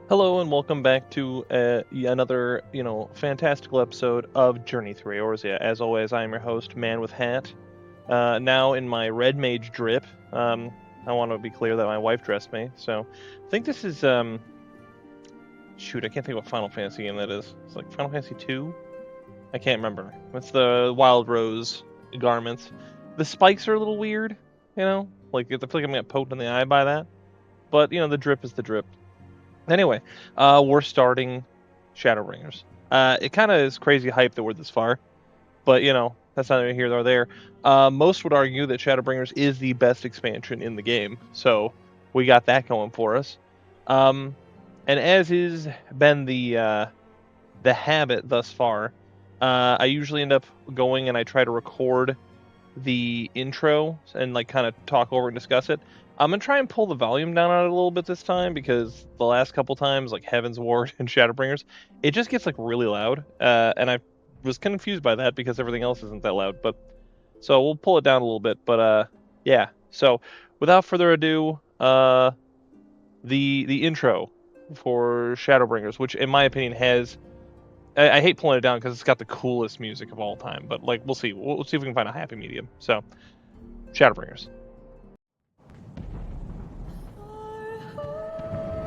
Hello and welcome back to another, fantastical episode of Journey Through Eorzea. As always, I am your host, Man with Hat. Now in my red mage drip. I want to be clear that my wife dressed me, so I think this is shoot, I can't think what Final Fantasy game that is. It's like Final Fantasy 2? I can't remember. It's the Wild Rose garments. The spikes are a little weird, like I feel like I'm gonna get poked in the eye by that. But the drip is the drip. Anyway, we're starting Shadowbringers. It kind of is crazy hype that we're this far, but that's neither here nor there. Most would argue that Shadowbringers is the best expansion in the game, so we got that going for us. And as has been the habit thus far, I usually end up going and I try to record the intro and kind of talk over and discuss it. I'm going to try and pull the volume down on it a little bit this time because the last couple times, like Heaven's Ward and Shadowbringers, it just gets really loud. And I was confused by that because everything else isn't that loud. So we'll pull it down a little bit. But yeah. So without further ado, the intro for Shadowbringers, which in my opinion has... I hate pulling it down because it's got the coolest music of all time. But we'll see. We'll see if we can find a happy medium. So, Shadowbringers.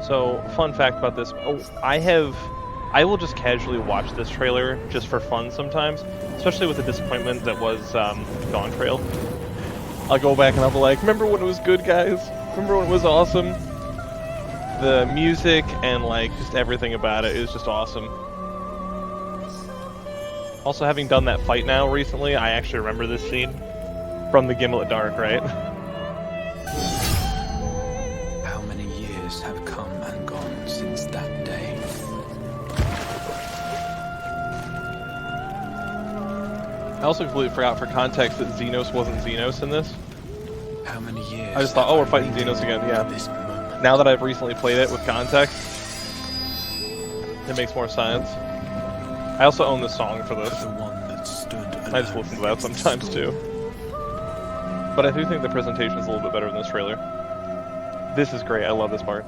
So, fun fact about this. I will just casually watch this trailer just for fun sometimes, especially with the disappointment that was Dawn Trail. I'll go back and I'll be like, remember when it was good, guys? Remember when it was awesome? The music and just everything about it is just awesome. Also, having done that fight now recently, I actually remember this scene from the Gimlet Dark, right? Have come and gone since that day. I also completely forgot for context that Xenos wasn't Xenos in this. How many years? I just thought, oh, we're fighting Xenos again, yeah. Now that I've recently played it with context, it makes more sense. I also own the song for this. The one that stood I just listen to that sometimes too. But I do think the presentation is a little bit better in this trailer. This is great. I love this part.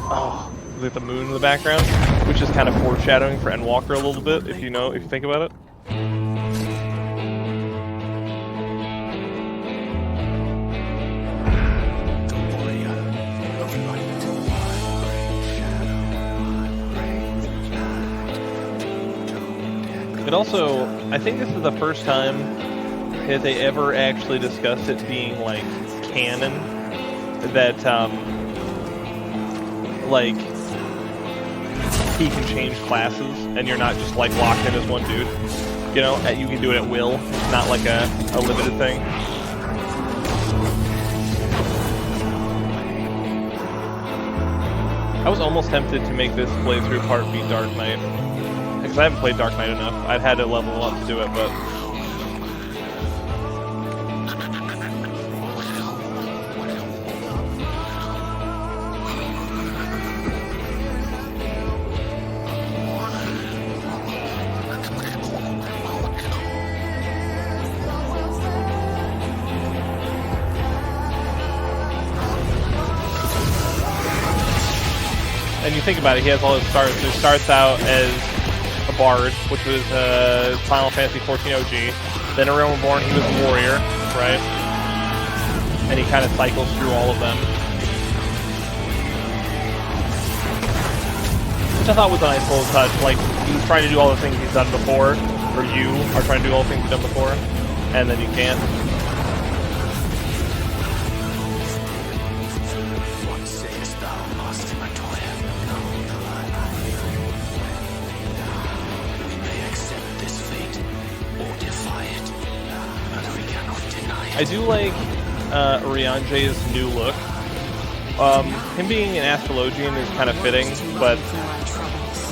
Oh, look at the moon in the background, which is kind of foreshadowing for Endwalker a little bit, if you think about it. It also, I think this is the first time that they ever actually discussed it being canon, that he can change classes and you're not just locked in as one dude. You can do it at will. It's not like a limited thing. I was almost tempted to make this playthrough part be Dark Knight, because I haven't played Dark Knight enough. I'd had to level up to do it, but and you think about it, he has all his starts. He starts out as a bard, which was Final Fantasy 14 OG. Then around Reborn, he was a warrior, right? And he kind of cycles through all of them. Which I thought was a nice little touch. He's trying to do all the things he's done before, or you are trying to do all the things you've done before, and then you can't. I do like Rianje's new look. Him being an Astrologian is kind of fitting, but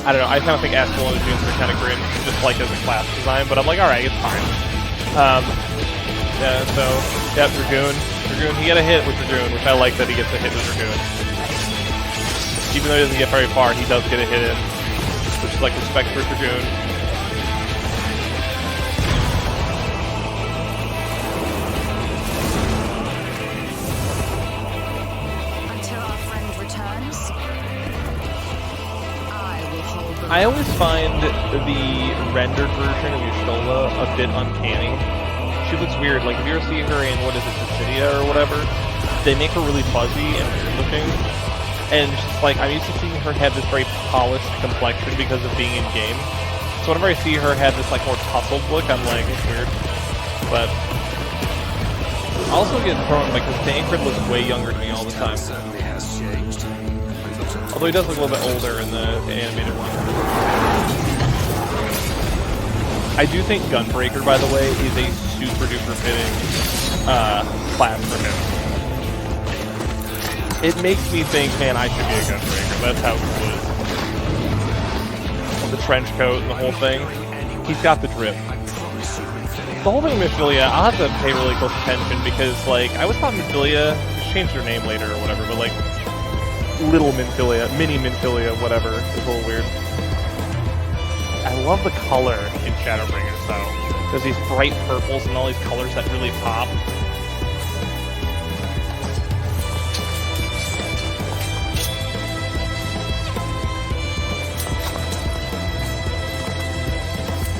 I don't know. I kind of think Astrologians are kind of grim, just as a class design. But I'm like, all right, it's fine. Yeah. So, yeah, Dragoon. He got a hit with Dragoon, which I like that he gets a hit with Dragoon. Even though he doesn't get very far, he does get a hit in, which is respect for Dragoon. Until our friend returns. I always find the rendered version of Y'shtola a bit uncanny. She looks weird. Like, if you ever see her in, what is it, Dissidia or whatever, they make her really fuzzy and weird looking. And just like, I'm used to seeing her have this very polished complexion because of being in game. So whenever I see her have this like more tussled look, I'm like, it's weird. But I also get thrown because Tancred looks way younger to me all the time. Although he does look a little bit older in the animated one. I do think Gunbreaker, by the way, is a super duper fitting class for him. It makes me think, man, I should be a Gunbreaker. That's how cool it is. The trench coat and the whole thing. He's got the drip. The whole thing of Minfilia, I'll have to pay really close attention because, like, I always thought Minfilia, she changed her name later or whatever, but, like, Little Minfilia, Mini Minfilia, whatever, is a little weird. I love the color in Shadowbringers, though. There's these bright purples and all these colors that really pop.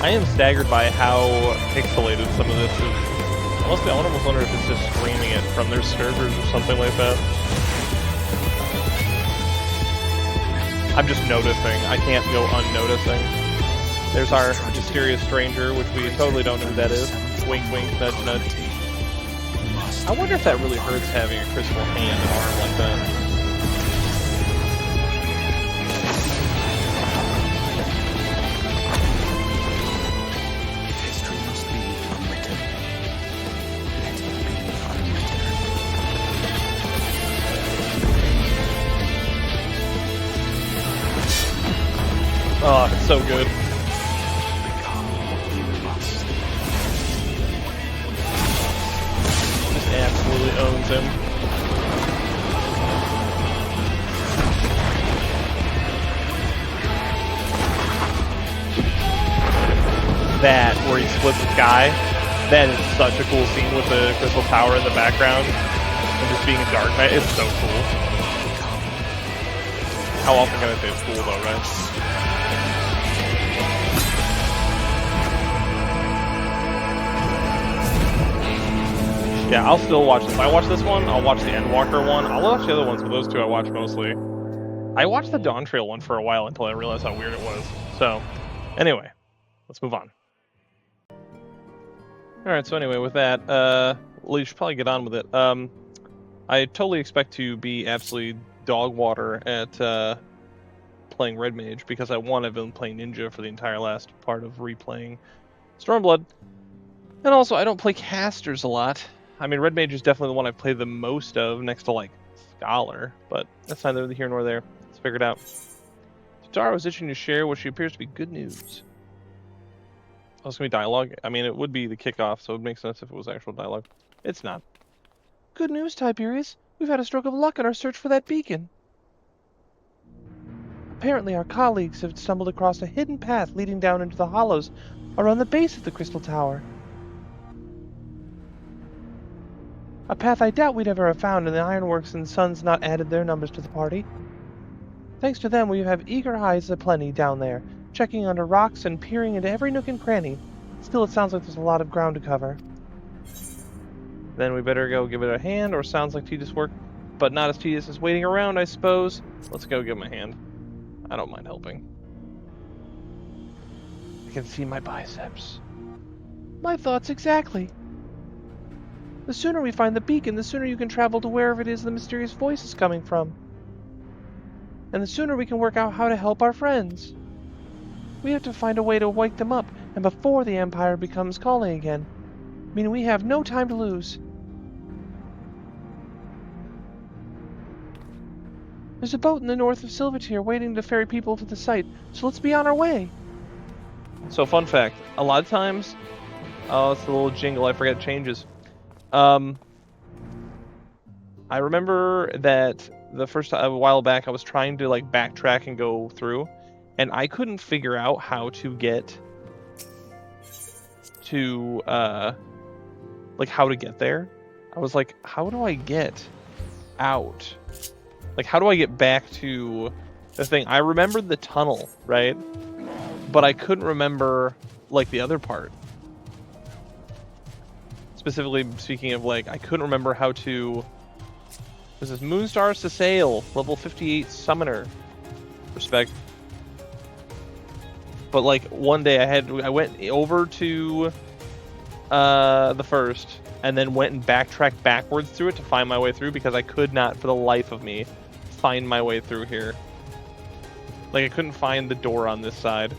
I am staggered by how pixelated some of this is. Honestly, I almost wonder if it's just streaming it from their servers or something like that. I'm just noticing. I can't go unnoticing. There's our mysterious stranger, which we totally don't know who that is. Wink, wink, nudge, nudge. I wonder if that really hurts having a crystal hand and arm like that. Oh, it's so good. Just absolutely owns him. That, where he splits the sky, that is such a cool scene with the crystal tower in the background and just being a dark knight. It's so cool. How often can I say it's cool though, right? Yeah, I'll still watch this. I watch this one, I'll watch the Endwalker one, I'll watch the other ones, but those two I watch mostly. I watched the Dawn Trail one for a while until I realized how weird it was. So, anyway, let's move on. Alright, so anyway, with that, we should probably get on with it. I totally expect to be absolutely dog water at playing Red Mage, because I've been playing Ninja for the entire last part of replaying Stormblood. And also, I don't play casters a lot. I mean, Red Mage is definitely the one I've played the most of, next to, like, Scholar, but that's neither here nor there. Let's figure it out. Tara was itching to share what she appears to be good news. Oh, it's going to be dialogue? I mean, it would be the kickoff, so it would make sense if it was actual dialogue. It's not. Good news, Tiberius. We've had a stroke of luck in our search for that beacon. Apparently, our colleagues have stumbled across a hidden path leading down into the hollows around the base of the Crystal Tower. A path I doubt we'd ever have found, and the Ironworks and Sons not added their numbers to the party. Thanks to them, we have eager eyes aplenty down there, checking under rocks and peering into every nook and cranny. Still, it sounds like there's a lot of ground to cover. Then we better go give it a hand, or sounds like tedious work, but not as tedious as waiting around, I suppose. Let's go give him a hand. I don't mind helping. I can see my biceps. My thoughts exactly. The sooner we find the beacon, the sooner you can travel to wherever it is the mysterious voice is coming from. And the sooner we can work out how to help our friends. We have to find a way to wake them up, and before the Empire becomes calling again. Meaning we have no time to lose. There's a boat in the north of Silvertier waiting to ferry people to the site, so let's be on our way. So, fun fact, a lot of times... Oh, it's a little jingle, I forget it changes. I remember that the first time, a while back, I was trying to like backtrack and go through, and I couldn't figure out how to get to like how to get there. I was like, how do I get out? Like, how do I get back to the thing? I remembered the tunnel, right? but I couldn't remember like the other part. Specifically speaking of like, I couldn't remember how to. This is Moonstars to Sail, level 58 summoner. Respect. But like one day I went over to the first, and then went and backtracked backwards through it to find my way through because I could not for the life of me find my way through here. Like I couldn't find the door on this side.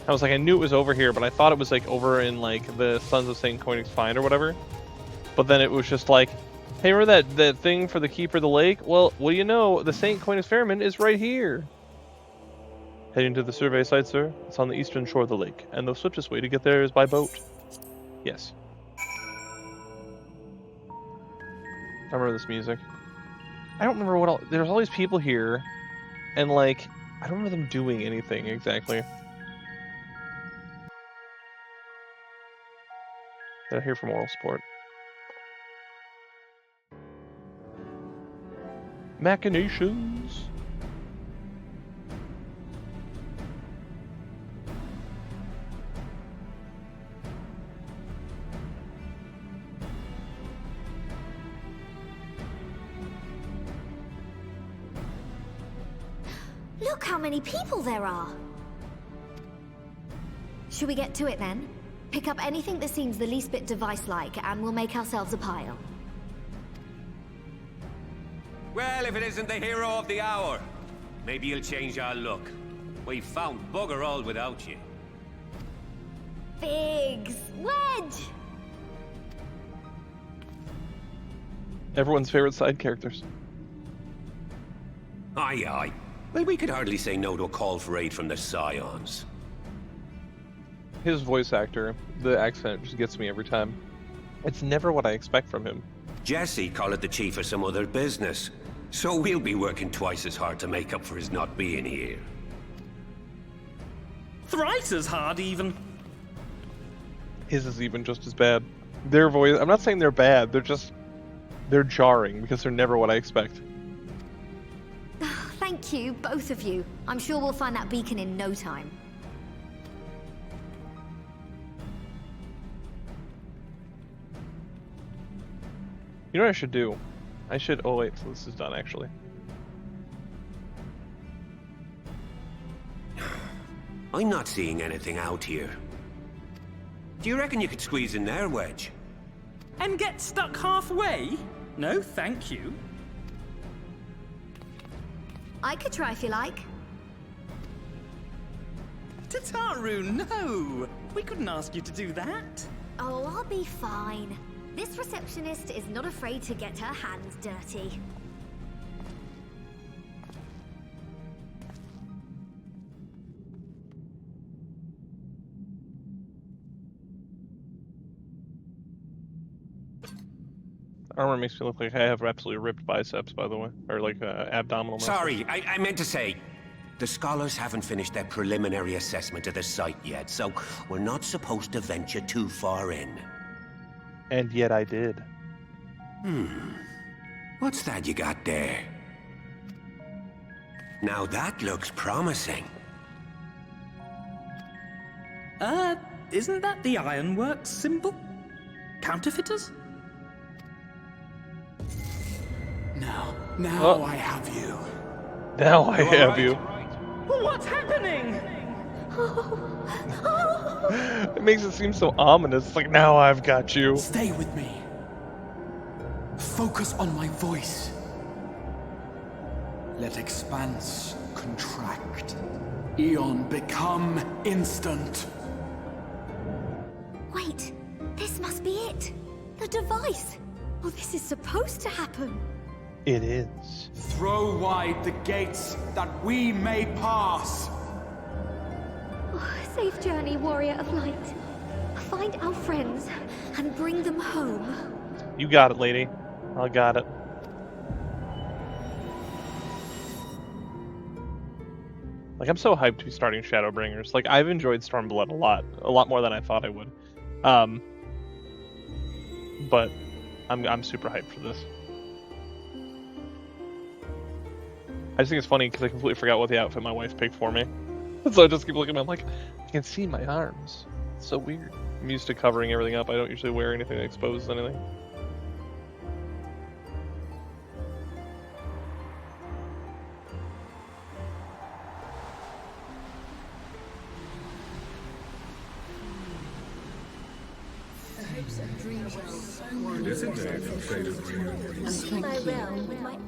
I was like, I knew it was over here, but I thought it was like over in like the Sons of St. Koenig's Find or whatever. But then it was just like, hey, remember that thing for the Keeper of the Lake? Well, what do you know? The St. Koenig's Ferryman is right here. Heading to the survey site, sir. It's on the eastern shore of the lake, and the swiftest way to get there is by boat. Yes. I remember this music. I don't remember what else. There's all these people here, and like, I don't remember them doing anything exactly. They're here for moral support. Machinations. Look how many people there are! Should we get to it then? Pick up anything that seems the least bit device-like, and we'll make ourselves a pile. Well, if it isn't the hero of the hour, maybe you'll change our look. We've found bugger all without you. Biggs! Wedge! Everyone's favorite side characters. Aye, aye. Well, we could hardly say no to a call for aid from the Scions. His voice actor, the accent just gets me every time. It's never what I expect from him. Jesse called it the chief of some other business, so we'll be working twice as hard to make up for his not being here. Thrice as hard, even. His is even just as bad. Their voice, I'm not saying they're bad, they're jarring because they're never what I expect. Thank you, both of you. I'm sure we'll find that beacon in no time. You know what I should do? I should... Oh wait, so this is done actually. I'm not seeing anything out here. Do you reckon you could squeeze in there, Wedge? And get stuck halfway? No, thank you. I could try if you like. Tataru, no! We couldn't ask you to do that. Oh, I'll be fine. This receptionist is not afraid to get her hands dirty. Armor makes me look like I have absolutely ripped biceps, by the way. Or like abdominal muscles. Sorry, I meant to say, the scholars haven't finished their preliminary assessment of the site yet, so we're not supposed to venture too far in. And yet I did. What's that you got there? Now that looks promising. Isn't that the Ironworks symbol? Counterfeiters? Now I have you. Now I have you. What's happening? It makes it seem so ominous. It's like, now I've got you. Stay with me. Focus on my voice. Let expanse contract. Eon become instant. Wait, this must be it. The device. Oh, this is supposed to happen. It is. Throw wide the gates that we may pass. Oh, safe journey, warrior of light. Find our friends and bring them home. You got it, lady. I got it. Like, I'm so hyped to be starting Shadowbringers. Like, I've enjoyed Stormblood a lot more than I thought I would. But I'm super hyped for this. I just think it's funny because I completely forgot what the outfit my wife picked for me. So I just keep looking at him, I'm like, I can see my arms. It's so weird. I'm used to covering everything up. I don't usually wear anything that exposes anything.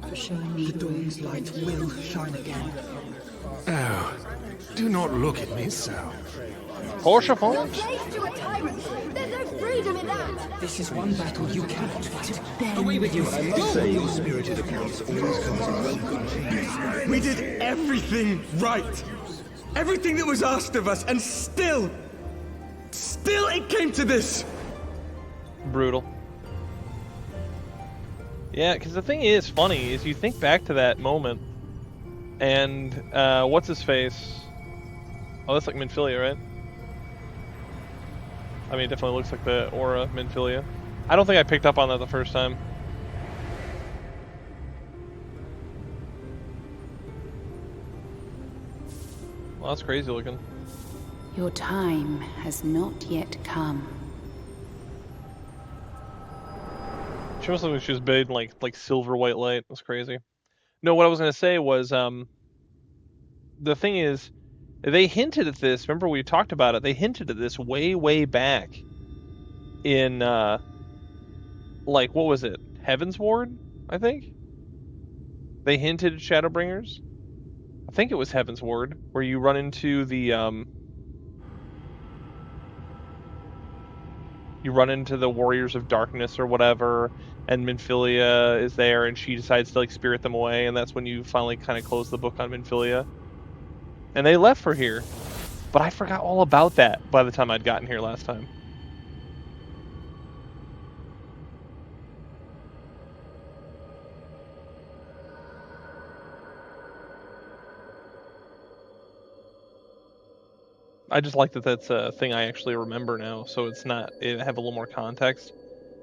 For showing me the dawn's light will shine again. Oh, do not look at me so. Porsche phone? There's no freedom in that! This is one battle you cannot fight. Away with you. I must say your spirited accounts always comes in welcome. We did everything right. Everything that was asked of us, and still it came to this. Brutal. Yeah, because the thing is funny is you think back to that moment, and what's his face? Oh, that's like Minfilia, right? I mean, it definitely looks like the aura Minfilia. I don't think I picked up on that the first time. Well, that's crazy looking. Your time has not yet come. She must look like she was bathed in like silver white light. That's crazy. No, what I was gonna say was the thing is, they hinted at this. Remember we talked about it. They hinted at this way back in like what was it? Heaven's Ward, I think. They hinted at Shadowbringers. I think it was Heaven's Ward where you run into the Warriors of Darkness or whatever, and Minfilia is there, and she decides to like spirit them away, and that's when you finally kind of close the book on Minfilia. And they left for here, but I forgot all about that by the time I'd gotten here last time. I just like that that's a thing I actually remember now, so it's not, it have a little more context.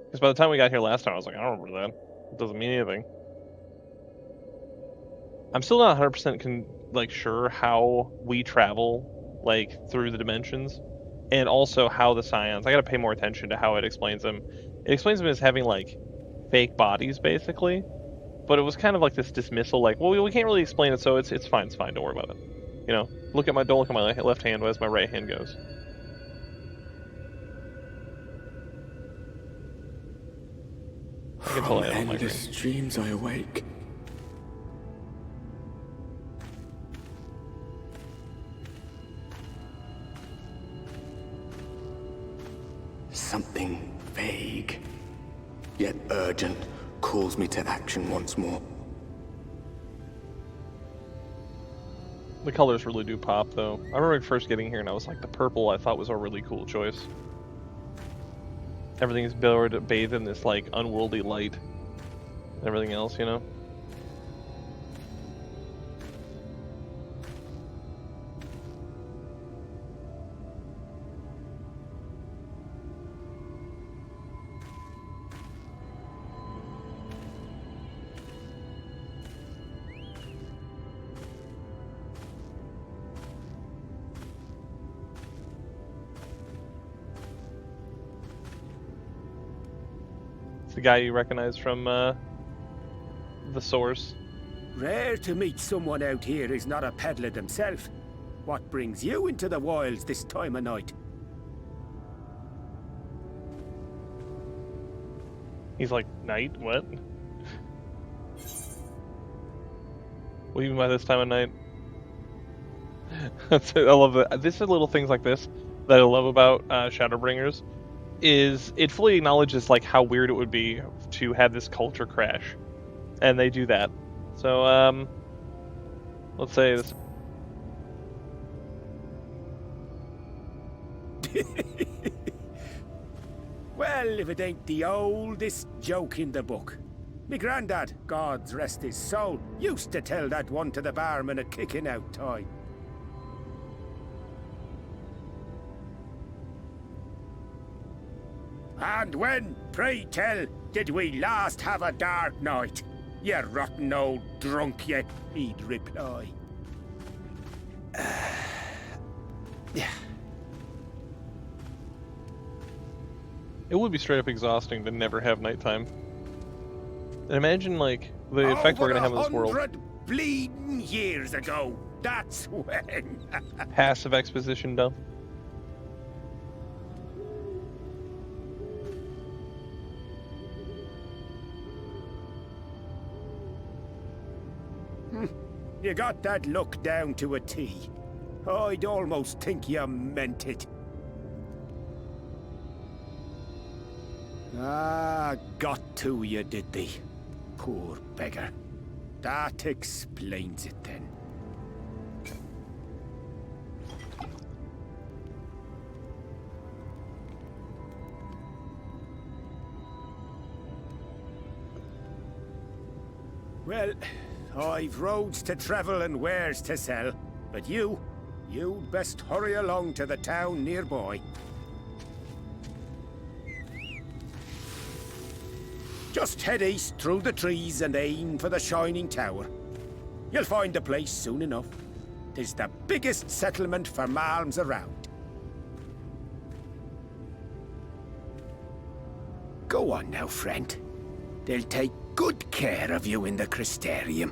Because by the time we got here last time, I was like, I don't remember that. It doesn't mean anything. I'm still not 100% like sure how we travel like through the dimensions, and also how the Scions. I gotta pay more attention to how it explains them. It explains them as having like fake bodies, basically. But it was kind of like this dismissal, like, well, we can't really explain it, so it's fine, don't worry about it. You know, don't look at my left hand as my right hand goes. From endless dreams I awake. Something vague, yet urgent, calls me to action once more. The colors really do pop, though. I remember first getting here and I was like, the purple I thought was a really cool choice. Everything is bathed in this like unworldly light and everything else, you know? The guy you recognize from the source. Rare to meet someone out here who's not a peddler themselves. What brings you into the wilds this time of night? He's like, night? What? What do you mean by this time of night? I love it. These are little things like this that I love about Shadowbringers. Is it fully acknowledges like how weird it would be to have this culture crash, and they do that. So let's say this. Well, if it ain't the oldest joke in the book. Me grandad, God's rest his soul, used to tell that one to the barman at kicking out time. And when, pray tell, did we last have a dark night? You rotten old drunk, yet he'd reply. It would be straight up exhausting to never have nighttime. And imagine, like, the effect we're gonna have in this world. 100 bleeding years ago, that's when. Passive exposition dump. You got that look down to a T. I'd almost think you meant it. Ah, got to you, did they? Poor beggar. That explains it then. Well, I've roads to travel and wares to sell, but you'd best hurry along to the town nearby. Just head east through the trees and aim for the Shining Tower. You'll find the place soon enough. 'Tis the biggest settlement for malms around. Go on now, friend. They'll take good care of you in the Crystarium.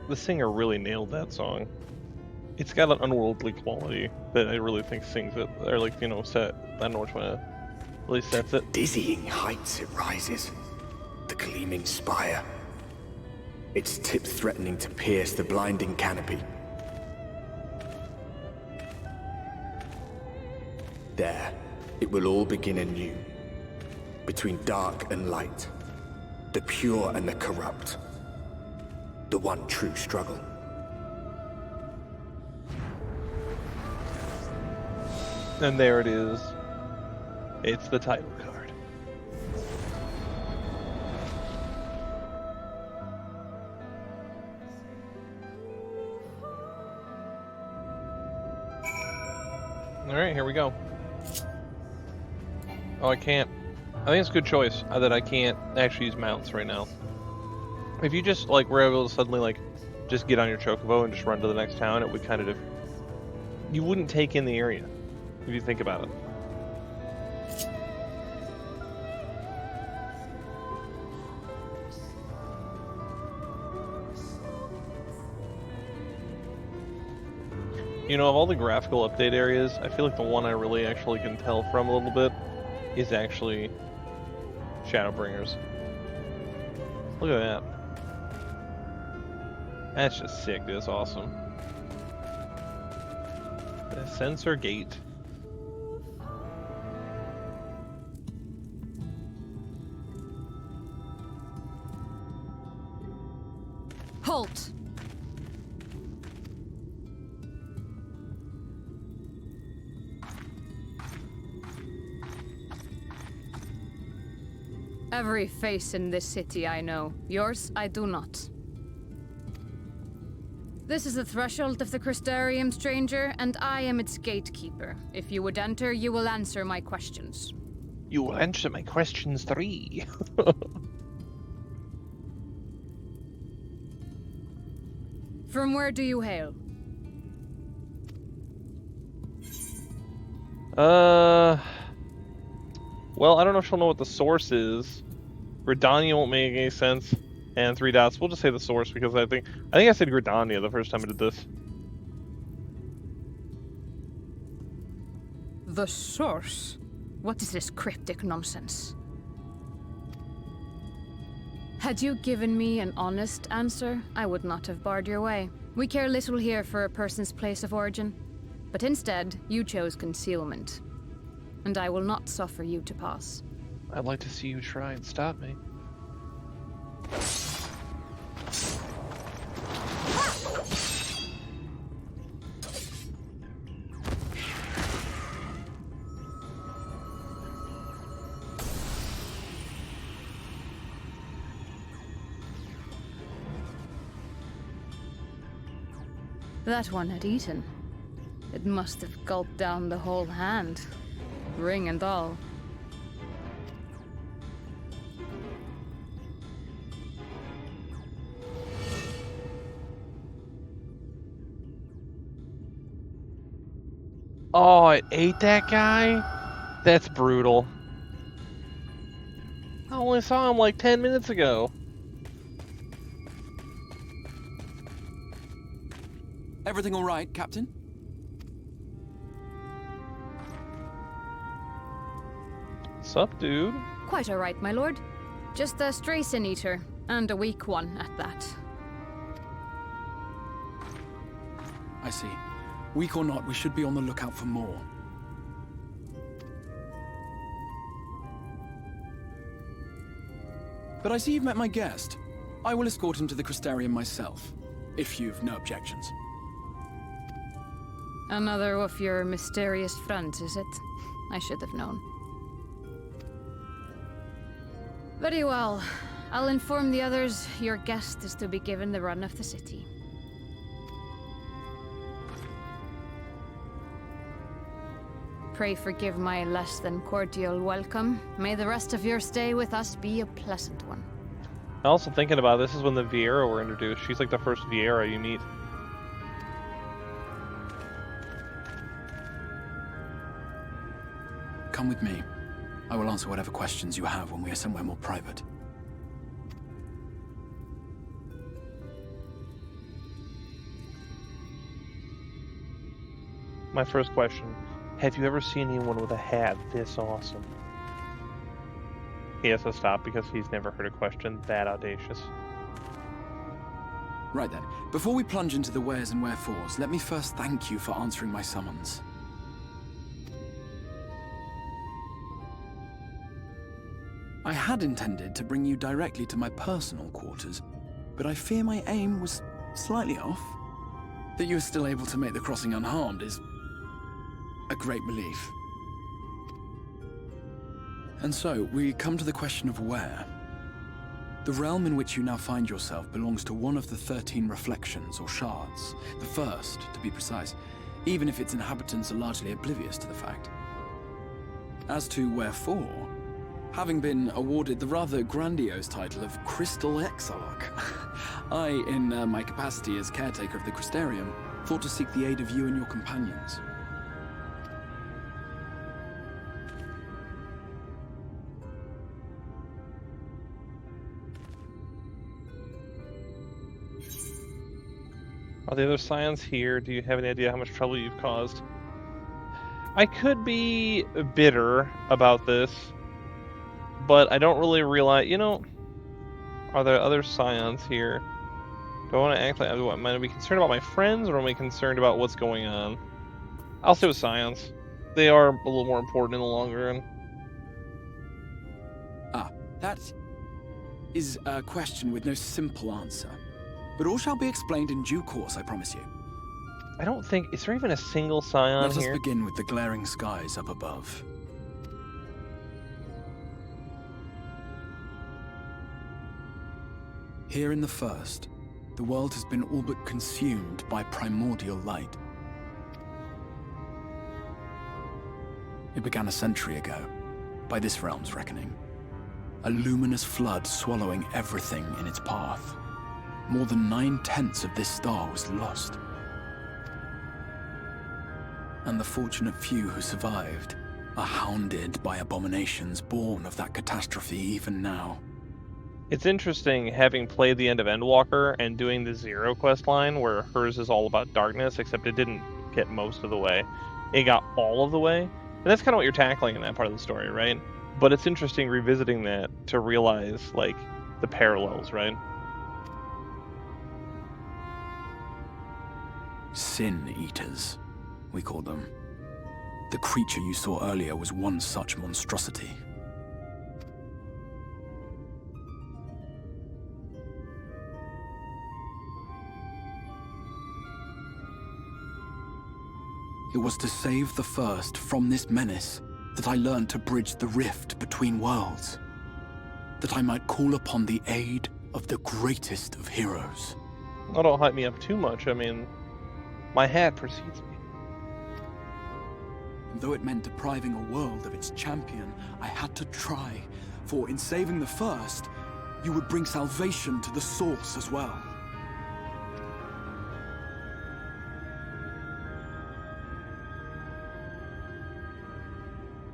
The singer really nailed that song. It's got an unworldly quality that I really think sings it, or like, you know, I don't know which one really sets it. Dizzying heights it rises, the gleaming spire, its tip threatening to pierce the blinding canopy. There, it will all begin anew, between dark and light, the pure and the corrupt, the one true struggle. And there it is. It's the title card. Alright, here we go. Oh, I can't. I think it's a good choice that I can't actually use mounts right now. If you just, like, were able to suddenly, like, just get on your chocobo and just run to the next town, it would kind of... You wouldn't take in the area, if you think about it. You know, of all the graphical update areas, I feel like the one I really actually can tell from a little bit is actually Shadowbringers. Look at that. That's just sick, dude. That's awesome. The sensor gate. Halt! Every face in this city I know. Yours, I do not. This is the threshold of the Crystarium, stranger, and I am its gatekeeper. If you would enter, you will answer my questions. You will answer my questions 3. From where do you hail? Well, I don't know if she'll know what the source is. Gridania won't make any sense. And 3 dots. We'll just say the source because I think I said Gridania the first time I did this. The source? What is this cryptic nonsense? Had you given me an honest answer, I would not have barred your way. We care little here for a person's place of origin. But instead, you chose concealment. And I will not suffer you to pass. I'd like to see you try and stop me. That one had eaten. It must have gulped down the whole hand, ring and all. Oh, it ate that guy? That's brutal. I only saw him like 10 minutes ago. Everything all right, Captain? Sup, dude? Quite all right, my lord. Just a stray sin eater, and a weak one at that. I see. Weak or not, we should be on the lookout for more. But I see you've met my guest. I will escort him to the Crystarium myself, if you've no objections. Another of your mysterious friends, is it? I should have known. Very well. I'll inform the others your guest is to be given the run of the city. Pray forgive my less than cordial welcome. May the rest of your stay with us be a pleasant one. Also thinking about this is when the Viera were introduced. She's like the first Viera you meet. Come with me. I will answer whatever questions you have when we are somewhere more private. My first question. Have you ever seen anyone with a hat this awesome? He has to stop because he's never heard a question that audacious. Right then. Before we plunge into the wheres and wherefores, let me first thank you for answering my summons. I had intended to bring you directly to my personal quarters, but I fear my aim was slightly off. That you are still able to make the crossing unharmed is a great relief. And so, we come to the question of where. The realm in which you now find yourself belongs to one of the 13 reflections, or shards. The first, to be precise, even if its inhabitants are largely oblivious to the fact. As to wherefore, having been awarded the rather grandiose title of Crystal Exarch, I, in my capacity as caretaker of the Crystarium, thought to seek the aid of you and your companions. Are the other Scions here? Do you have any idea how much trouble you've caused? I could be bitter about this, but I don't really realize, you know, are there other Scions here? Do I want to act like, am I to be concerned about my friends, or am I concerned about what's going on? I'll stay with Scions. They are a little more important in the long run. Ah, that is a question with no simple answer. But all shall be explained in due course, I promise you. I don't think... Is there even a single Scion here? Let us begin with the glaring skies up above. Here in the first, the world has been all but consumed by primordial light. It began a century ago, by this realm's reckoning. A luminous flood swallowing everything in its path. More than 9/10 of this star was lost. And the fortunate few who survived are hounded by abominations born of that catastrophe even now. It's interesting having played the end of Endwalker and doing the Zero quest line where hers is all about darkness, except it didn't get most of the way. It got all of the way. And that's kind of what you're tackling in that part of the story, right? But it's interesting revisiting that to realize, like, the parallels, right? Sin Eaters, we call them. The creature you saw earlier was one such monstrosity. It was to save the first from this menace that I learned to bridge the rift between worlds. That I might call upon the aid of the greatest of heroes. Oh, don't hype me up too much. I mean, My hat precedes me. And though it meant depriving a world of its champion, I had to try, for in saving the first, you would bring salvation to the source as well.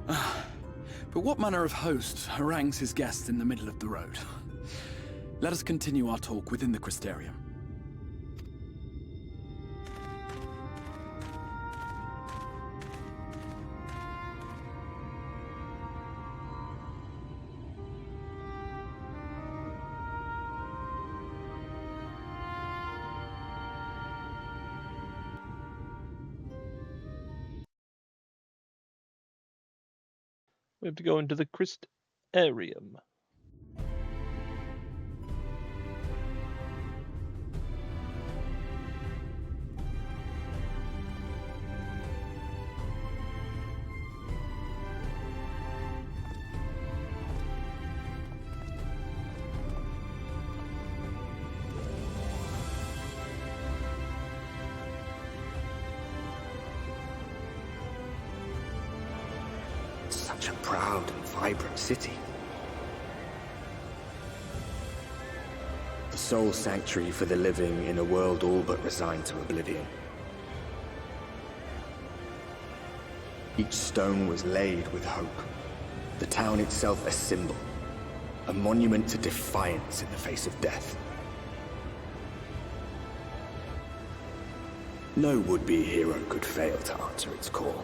But what manner of host harangues his guests in the middle of the road? Let us continue our talk within the Crystarium. We have to go into the Crystarium. Such a proud and vibrant city. The sole sanctuary for the living in a world all but resigned to oblivion. Each stone was laid with hope. The town itself a symbol, a monument to defiance in the face of death. No would-be hero could fail to answer its call.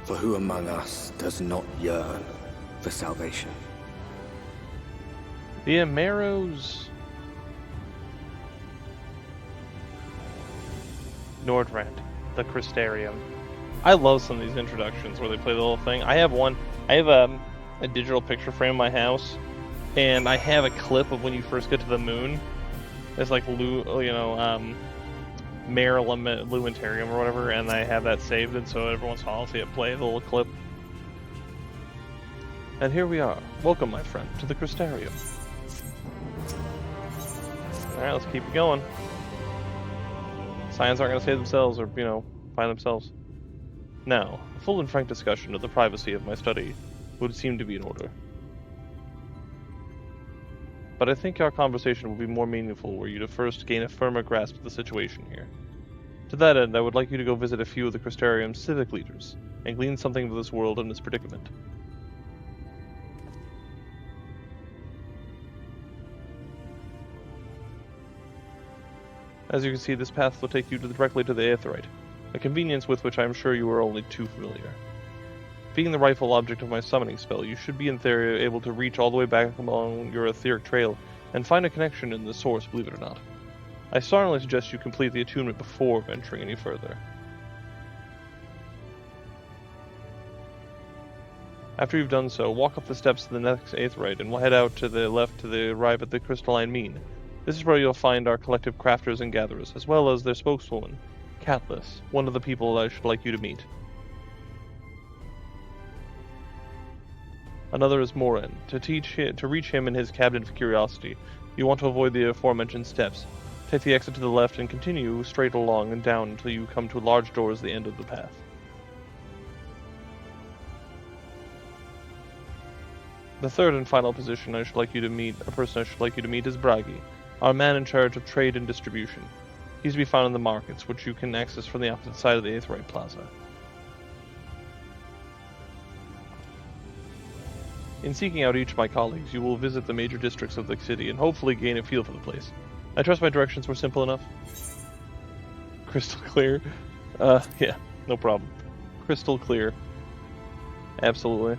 For who among us does not yearn for salvation? The Ameros. Nordrand, the Crystarium. I love some of these introductions where they play the whole thing. I have one. I have a digital picture frame in my house, and I have a clip of when you first get to the moon. It's like Mare Lumentarium or whatever, and I have that saved, and so every once in a while I'll see it play, the little clip. And here we are. Welcome, my friend, to the Crystarium. Alright, let's keep it going. Scions aren't going to save themselves or, find themselves. Now, a full and frank discussion of the privacy of my study would seem to be in order. But I think our conversation will be more meaningful were you to first gain a firmer grasp of the situation here. To that end, I would like you to go visit a few of the Crystarium's civic leaders, and glean something of this world and its predicament. As you can see, this path will take you directly to the Aetheryte, a convenience with which I am sure you are only too familiar. Being the rightful object of my summoning spell, you should be in theory able to reach all the way back along your etheric trail and find a connection in the source, believe it or not. I strongly suggest you complete the attunement before venturing any further. After you've done so, walk up the steps to the next Aetheryte and we'll head out to the left to arrive at the crystalline mean. This is where you'll find our collective crafters and gatherers, as well as their spokeswoman, Catless, one of the people I should like you to meet. Another is Morin. To reach him in his cabinet of curiosity, you want to avoid the aforementioned steps. Take the exit to the left and continue straight along and down until you come to large doors at the end of the path. The third and final person I should like you to meet is Bragi, our man in charge of trade and distribution. He's to be found in the markets, which you can access from the opposite side of the Aetheryte Plaza. In seeking out each of my colleagues, you will visit the major districts of the city and hopefully gain a feel for the place. I trust my directions were simple enough. Crystal clear? Yeah, no problem. Crystal clear. Absolutely.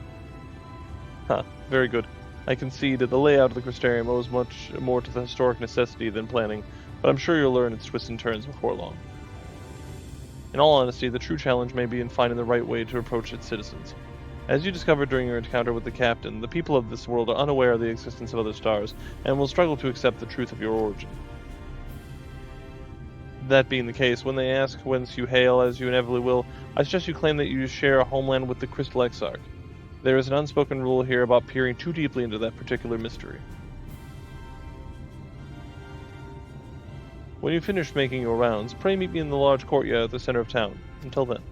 Huh, very good. I concede that the layout of the Crystarium owes much more to the historic necessity than planning, but I'm sure you'll learn its twists and turns before long. In all honesty, the true challenge may be in finding the right way to approach its citizens. As you discovered during your encounter with the captain, the people of this world are unaware of the existence of other stars, and will struggle to accept the truth of your origin. That being the case, when they ask whence you hail, as you inevitably will, I suggest you claim that you share a homeland with the Crystal Exarch. There is an unspoken rule here about peering too deeply into that particular mystery. When you finish making your rounds, pray meet me in the large courtyard at the center of town. Until then.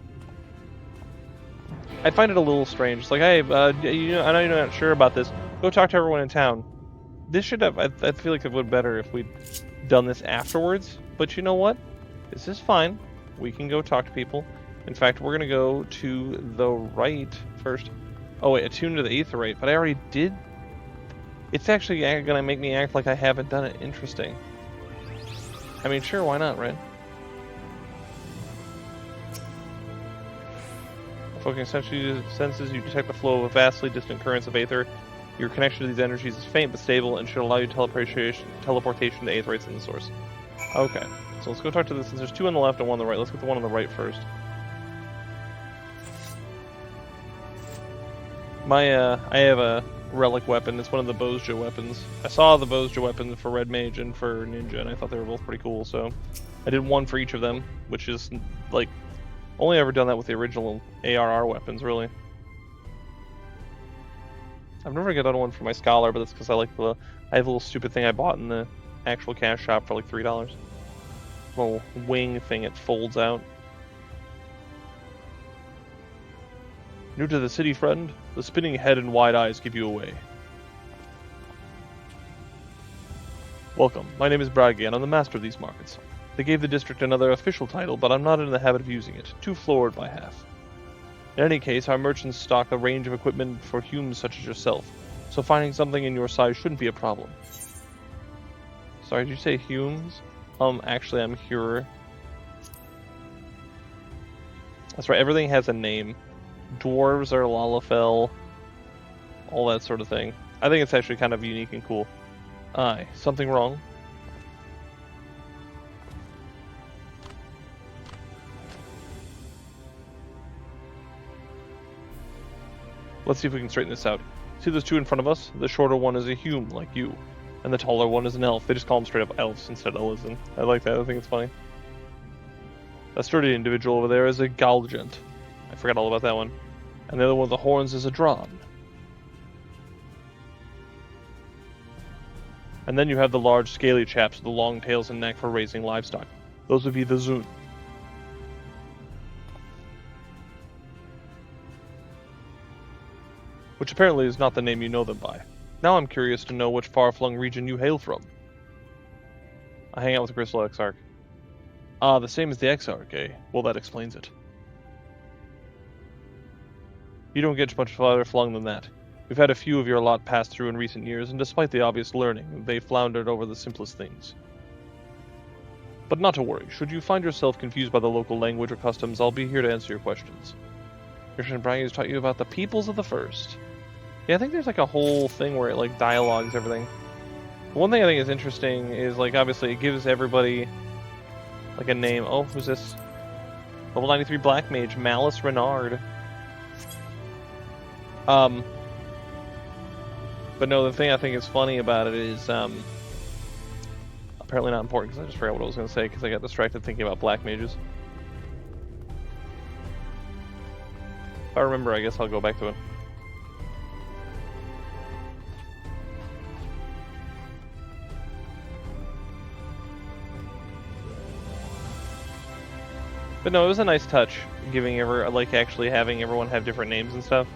I find it a little strange. It's like, hey, you know, I know you're not sure about this. Go talk to everyone in town. This should have... I feel like it would be better if we'd done this afterwards. But you know what? This is fine. We can go talk to people. In fact, we're going to go to the right first. Oh, wait, attune to the Aetherite. But I already did... It's actually going to make me act like I haven't done it. Interesting. I mean, sure, why not, right? Focusing senses, you detect the flow of vastly distant currents of Aether. Your connection to these energies is faint but stable and should allow you teleportation to Aetherites in the source. Okay, so let's go talk to this. There's two on the left and one on the right. Let's get the one on the right first. I have a relic weapon. It's one of the Bozja weapons. I saw the Bozja weapon for Red Mage and for Ninja, and I thought they were both pretty cool, so I did one for each of them, which is, like, only ever done that with the original ARR weapons, really. I've never got one for my Scholar, but that's because I have a little stupid thing I bought in the actual cash shop for like $3. Little wing thing, it folds out. New to the city, friend? The spinning head and wide eyes give you away. Welcome, my name is Bragi, and I'm the master of these markets. They gave the district another official title, but I'm not in the habit of using it. Too floored by half. In any case, our merchants stock a range of equipment for humans such as yourself, so finding something in your size shouldn't be a problem. Sorry, did you say humans? Actually, I'm here. That's right, everything has a name. Dwarves are Lalafell, all that sort of thing. I think it's actually kind of unique and cool. Aye, something wrong? Let's see if we can straighten this out. See those two in front of us? The shorter one is a hume, like you. And the taller one is an elf. They just call them straight up elves instead of Elysian. I like that, I think it's funny. That sturdy individual over there is a Galgent. I forgot all about that one. And the other one with the horns is a Dron. And then you have the large scaly chaps with the long tails and neck for raising livestock. Those would be the Zun. Which apparently is not the name you know them by. Now I'm curious to know which far-flung region you hail from. I hang out with the Crystal Exarch. Ah, the same as the Exarch, eh? Well, that explains it. You don't get much farther flung than that. We've had a few of your lot pass through in recent years, and despite the obvious learning, they floundered over the simplest things. But not to worry, should you find yourself confused by the local language or customs, I'll be here to answer your questions. Christian Bryan has taught you about the peoples of the First. Yeah, I think there's like a whole thing where it like dialogues everything. One thing I think is interesting is like obviously it gives everybody like a name. Oh, who's this? Level 93 Black Mage, Malice Renard. But no, the thing I think is funny about it is apparently not important because I just forgot what I was going to say because I got distracted thinking about Black Mages. If I remember, I guess I'll go back to it. But no, it was a nice touch, giving actually having everyone have different names and stuff.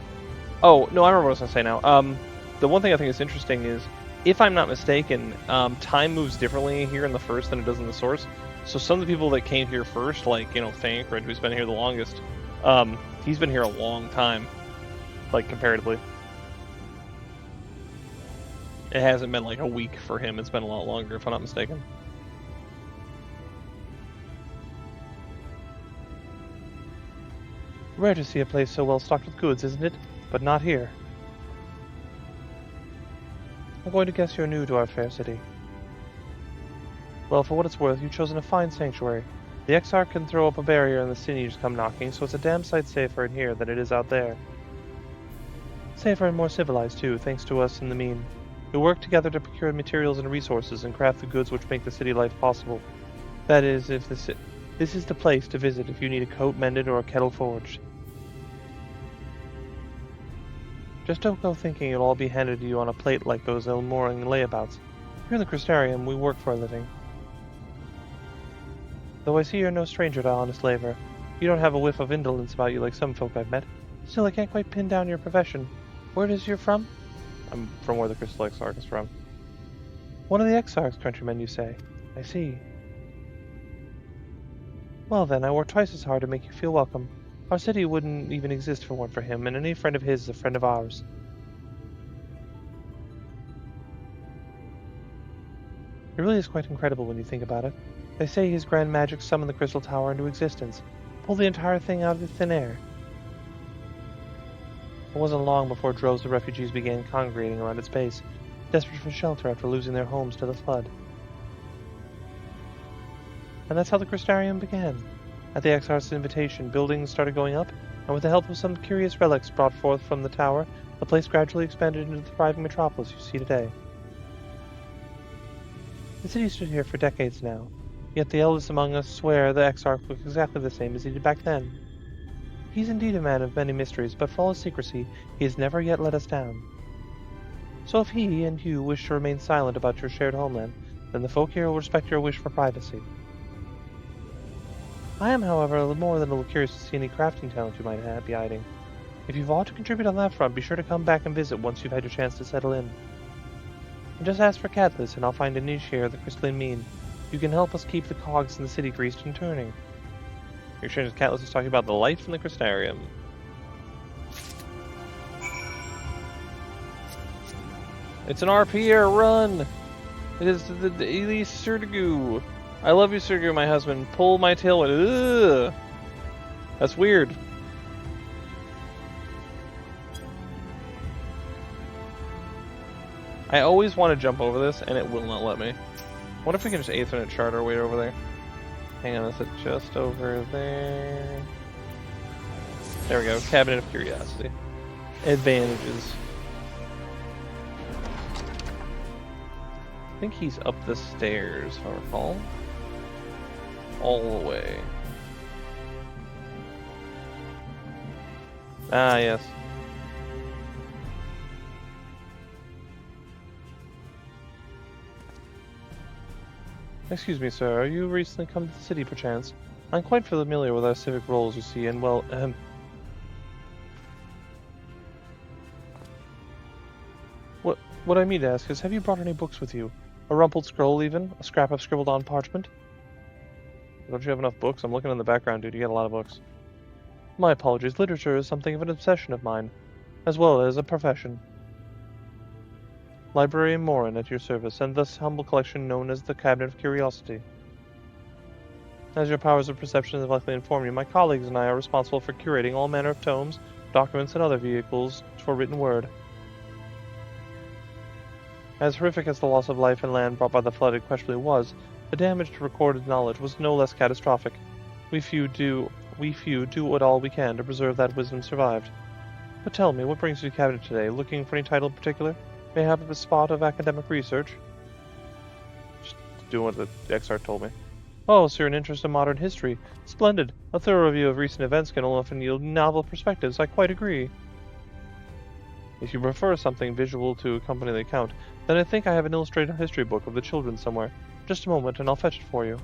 Oh, no, I remember what I was going to say now. The one thing I think is interesting is, if I'm not mistaken, time moves differently here in the First than it does in the Source. So some of the people that came here first, like, Thancred, who's been here the longest, he's been here a long time, like, comparatively. It hasn't been, like, a week for him. It's been a lot longer, if I'm not mistaken. Rare to see a place so well stocked with goods, isn't it? But not here. I'm going to guess you're new to our fair city. Well, for what it's worth, you've chosen a fine sanctuary. The Exarch can throw up a barrier and the sinews come knocking, so it's a damn sight safer in here than it is out there. Safer and more civilized, too, thanks to us in the mean. We work together to procure materials and resources and craft the goods which make the city life possible. That is, if this is the place to visit if you need a coat mended or a kettle forged. Just don't go thinking it'll all be handed to you on a plate like those Elmoring layabouts. Here in the Crystarium, we work for a living. Though I see you're no stranger to honest labor. You don't have a whiff of indolence about you like some folk I've met. Still, I can't quite pin down your profession. Where is you from? I'm from where the Crystal Exarch is from. One of the Exarch's countrymen, you say? I see. Well then, I worked twice as hard to make you feel welcome. Our city wouldn't even exist if it weren't for him, and any friend of his is a friend of ours. It really is quite incredible when you think about it. They say his grand magic summoned the Crystal Tower into existence, pulled the entire thing out of the thin air. It wasn't long before droves of refugees began congregating around its base, desperate for shelter after losing their homes to the flood. And that's how the Crystarium began. At the Exarch's invitation, buildings started going up, and with the help of some curious relics brought forth from the tower, the place gradually expanded into the thriving metropolis you see today. The city stood here for decades now, yet the eldest among us swear the Exarch looks exactly the same as he did back then. He's indeed a man of many mysteries, but for all his secrecy, he has never yet let us down. So if he and you wish to remain silent about your shared homeland, then the folk here will respect your wish for privacy. I am, however, more than a little curious to see any crafting talent you might be hiding. If you've aught to contribute on that front, be sure to come back and visit once you've had your chance to settle in. And just ask for Catalyst, and I'll find a niche here at the Crystalline Mean. You can help us keep the cogs in the city greased and turning. Your strange Catalyst is talking about the light from the Crystarium. It's an RP air run! It is the Elise Serdigu. I love you, Serdigu, my husband. Pull my tailwind. Ugh! That's weird. I always want to jump over this, and it will not let me. What if we can just Aethernet chart our way over there? Hang on, is it just over there? There we go, Cabinet of Curiosity. Advantages. I think he's up the stairs, if I recall. All the way. Ah, yes. Excuse me, sir. Are you recently come to the city, perchance? I'm quite familiar with our civic roles, you see, and well, What I mean to ask is, have you brought any books with you? A rumpled scroll, even? A scrap of scribbled-on parchment? Don't you have enough books? I'm looking in the background, dude. You got a lot of books. My apologies. Literature is something of an obsession of mine, as well as a profession. Librarian Morin at your service, and this humble collection known as the Cabinet of Curiosity. As your powers of perception have likely informed you, my colleagues and I are responsible for curating all manner of tomes, documents, and other vehicles for written word. As horrific as the loss of life and land brought by the flood unquestionably was, the damage to recorded knowledge was no less catastrophic. We few do what all we can to preserve that wisdom survived. But tell me, what brings you to Cabinet today? Looking for any title in particular? May I have a spot of academic research? Just doing what the Exarch told me. Oh, so you're an interest in modern history. Splendid. A thorough review of recent events can often yield novel perspectives. I quite agree. If you prefer something visual to accompany the account, then I think I have an illustrated history book of the children somewhere. Just a moment, and I'll fetch it for you.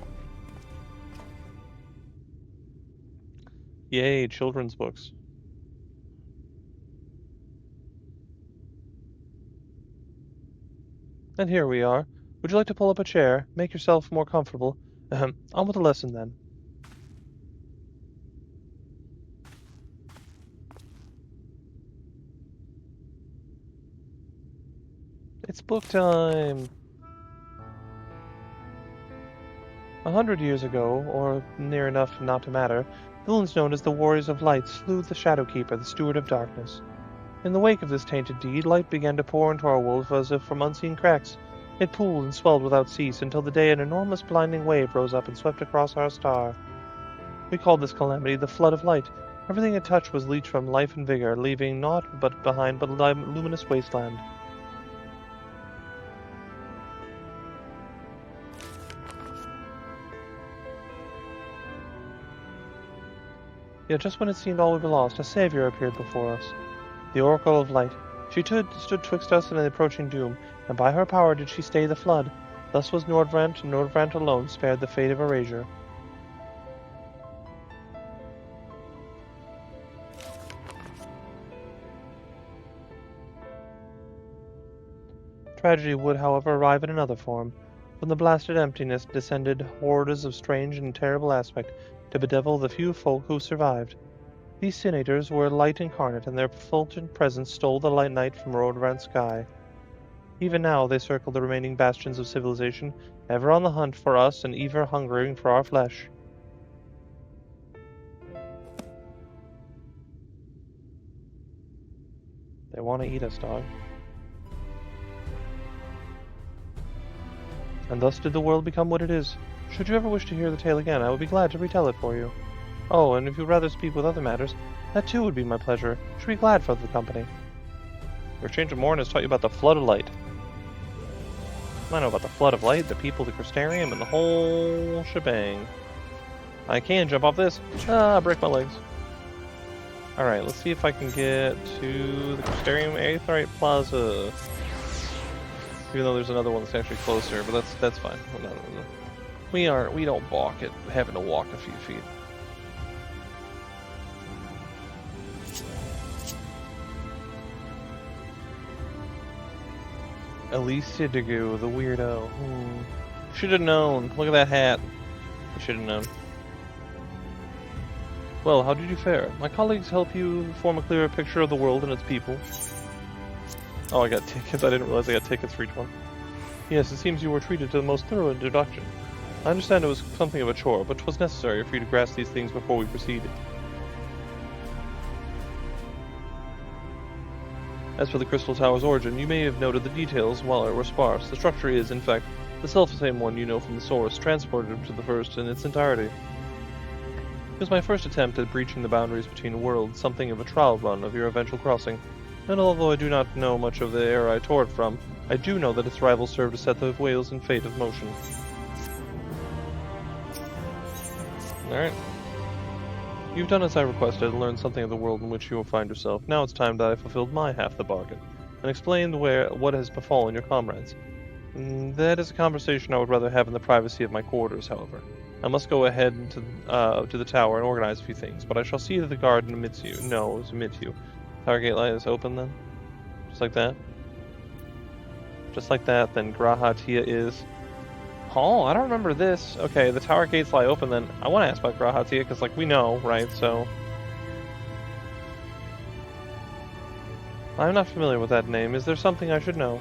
Yay, children's books. And here we are. Would you like to pull up a chair? Make yourself more comfortable. On with the lesson, then. It's book time! 100 years ago, or near enough not to matter, villains known as the Warriors of Light slew the Shadowkeeper, the Steward of Darkness. In the wake of this tainted deed, light began to pour into our world as if from unseen cracks. It pooled and swelled without cease until the day an enormous blinding wave rose up and swept across our star. We called this calamity the Flood of Light. Everything it touched was leached from life and vigor, leaving naught but behind but a luminous wasteland. Yet just when it seemed all would be lost, a savior appeared before us. The Oracle of Light. She stood twixt us and the approaching doom, and by her power did she stay the flood. Thus was Nordvrandt alone spared the fate of erasure. Tragedy would, however, arrive in another form. From the blasted emptiness descended hordes of strange and terrible aspect to bedevil the few folk who survived. These Sin Eaters were light incarnate, and their fulgent presence stole the light night from road-rent sky. Even now they circle the remaining bastions of civilization, ever on the hunt for us and ever hungering for our flesh. They want to eat us, dog. And thus did the world become what it is. Should you ever wish to hear the tale again, I would be glad to retell it for you. Oh, and if you'd rather speak with other matters, that too would be my pleasure. Should be glad for the company. Your change of morn has taught you about the flood of light. I know about the flood of light, the people, the crystarium, and the whole shebang. I can jump off this. Ah, break my legs. Alright, let's see if I can get to the crystarium Aetherite Plaza. Even though there's another one that's actually closer, but that's fine. No. We don't balk at having to walk a few feet. Alicia Degu, the weirdo. Should have known. Look at that hat. I should have known. Well, how did you fare? My colleagues help you form a clearer picture of the world and its people. Oh, I got tickets. I didn't realize I got tickets for each one. Yes, it seems you were treated to the most thorough introduction. I understand it was something of a chore, but 'twas necessary for you to grasp these things before we proceeded. As for the Crystal Tower's origin, you may have noted the details while it were sparse. The structure is, in fact, the self-same one you know from the source, transported to the first in its entirety. It was my first attempt at breaching the boundaries between worlds, something of a trial run of your eventual crossing, and although I do not know much of the era I tore it from, I do know that its rivals served to set the wheels and fate of motion. Alright. You've done as I requested and learned something of the world in which you will find yourself. Now it's time that I fulfilled my half the bargain, and explained what has befallen your comrades. That is a conversation I would rather have in the privacy of my quarters, however. I must go ahead to the tower and organize a few things, but I shall see that the guard admits you. No, admit you. Tower gate light is open then? Just like that? Just like that, then G'raha Tia is... Oh, I don't remember this. Okay, the tower gates lie open then. I want to ask about G'raha Tia, because, like, we know, right? So... I'm not familiar with that name. Is there something I should know?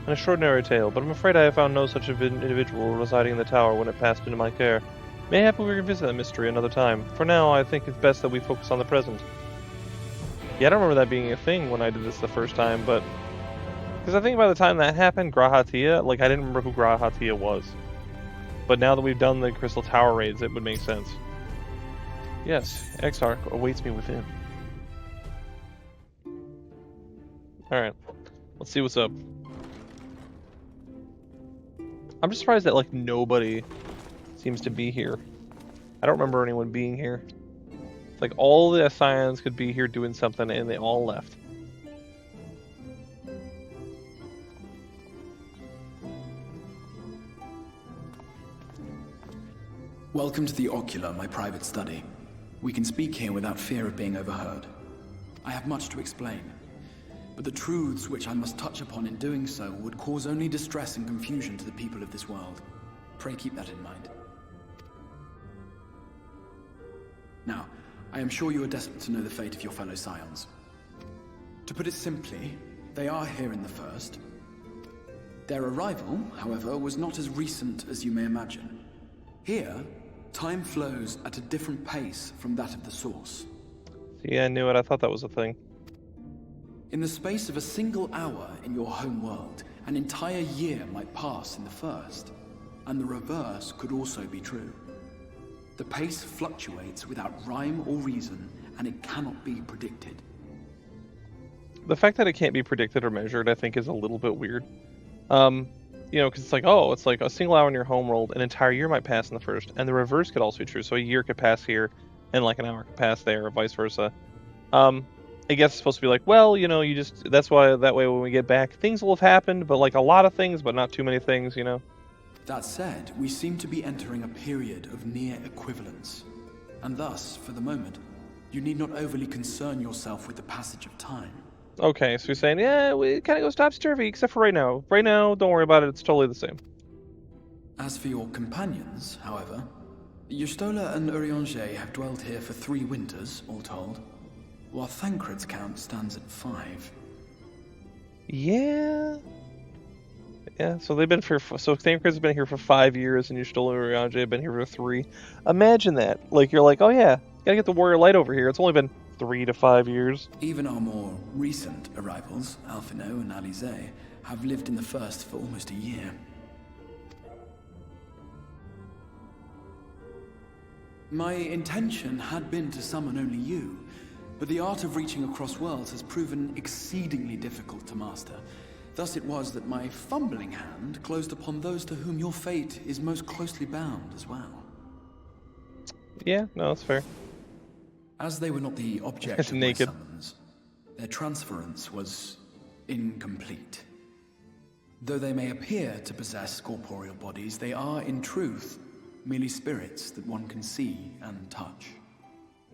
An extraordinary tale, but I'm afraid I have found no such individual residing in the tower when it passed into my care. Mayhap we revisit that mystery another time. For now, I think it's best that we focus on the present. Yeah, I don't remember that being a thing when I did this the first time, but... Because I think by the time that happened, G'raha Tia, like, I didn't remember who G'raha Tia was. But now that we've done the Crystal Tower raids, it would make sense. Yes, Exarch awaits me within. Alright, let's see what's up. I'm just surprised that, like, nobody seems to be here. I don't remember anyone being here. It's like all the Scions could be here doing something and they all left. Welcome to the Ocular, my private study. We can speak here without fear of being overheard. I have much to explain, but the truths which I must touch upon in doing so would cause only distress and confusion to the people of this world. Pray keep that in mind. Now, I am sure you are desperate to know the fate of your fellow Scions. To put it simply, they are here in the First. Their arrival, however, was not as recent as you may imagine. Here, time flows at a different pace from that of the Source. See, I knew it. I thought that was a thing. In the space of a single hour in your home world, an entire year might pass in the First, and the reverse could also be true. The pace fluctuates without rhyme or reason, and it cannot be predicted. The fact that it can't be predicted or measured, I think, is a little bit weird. You know, because it's like, oh, it's like a single hour in your home world, an entire year might pass in the First, and the reverse could also be true. So a year could pass here, and like an hour could pass there, or vice versa. I guess it's supposed to be like, well, you know, that's why, that way when we get back, things will have happened, but like a lot of things, but not too many things, you know? That said, we seem to be entering a period of near equivalence. And thus, for the moment, you need not overly concern yourself with the passage of time. Okay, so you're saying, yeah, we kind of goes topsy-turvy, except for right now. Right now, don't worry about it, it's totally the same. As for your companions, however, Y'shtola and Eorzea have dwelled here for 3 winters, all told, while Thancred's count stands at 5. Yeah. Yeah, so they've been so Thancred's been here for 5 years, and Y'shtola and Eorzea have been here for 3. Imagine that. Like, you're like, oh yeah, gotta get the warrior light over here. It's only been 3 to 5 years. Even our more recent arrivals, Alphino and Alize, have lived in the first for almost a year. My intention had been to summon only you, but the art of reaching across worlds has proven exceedingly difficult to master. Thus it was that my fumbling hand closed upon those to whom your fate is most closely bound as well. Yeah, no, that's fair. As they were not the object of my summons, their transference was incomplete. Though they may appear to possess corporeal bodies, they are, in truth, merely spirits that one can see and touch.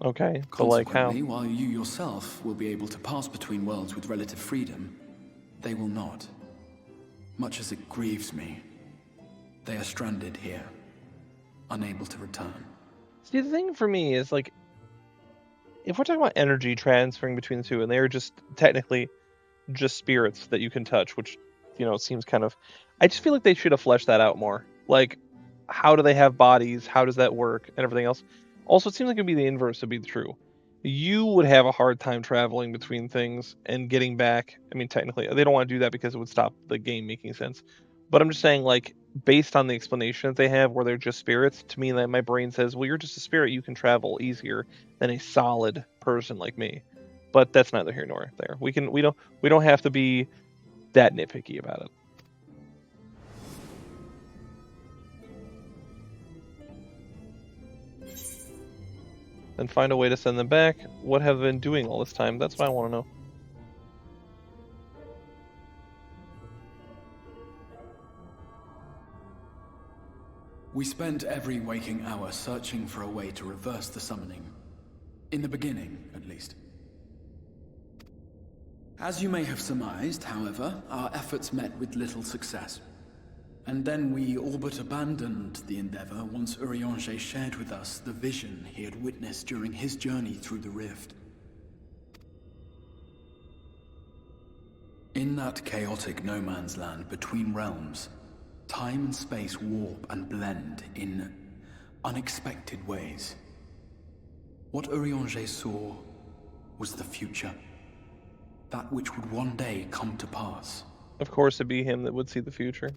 Okay, but like how? Consequently, while you yourself will be able to pass between worlds with relative freedom, they will not. Much as it grieves me, they are stranded here, unable to return. See, the thing for me is, like, if we're talking about energy transferring between the two, and they're just technically just spirits that you can touch, which, you know, seems kind of... I just feel like they should have fleshed that out more. Like, how do they have bodies? How does that work? And everything else. Also, it seems like it would be the inverse would be true. You would have a hard time traveling between things and getting back. I mean, technically, they don't want to do that because it would stop the game making sense. But I'm just saying, like, based on the explanation that they have, where they're just spirits, to me, that my brain says, well, you're just a spirit. You can travel easier than a solid person like me. But that's neither here nor there. We don't have to be that nitpicky about it. And find a way to send them back. What have they been doing all this time? That's what I want to know. We spent every waking hour searching for a way to reverse the summoning. In the beginning, at least. As you may have surmised, however, our efforts met with little success. And then we all but abandoned the endeavor once Eorzea shared with us the vision he had witnessed during his journey through the rift. In that chaotic no-man's land between realms, time and space warp and blend in unexpected ways. What Eorzea saw was the future. That which would one day come to pass. Of course it'd be him that would see the future.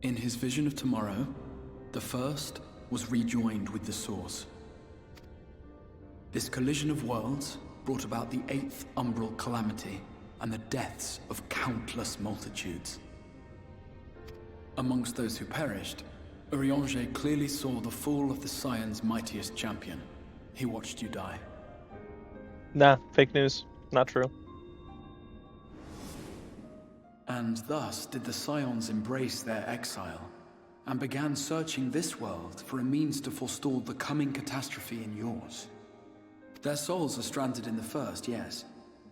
In his vision of tomorrow, the first was rejoined with the source. This collision of worlds brought about the 8th umbral calamity and the deaths of countless multitudes. Amongst those who perished, Eorzea clearly saw the fall of the Scion's mightiest champion. He watched you die. Nah, fake news. Not true. And thus did the Scions embrace their exile, and began searching this world for a means to forestall the coming catastrophe in yours. Their souls are stranded in the first, yes,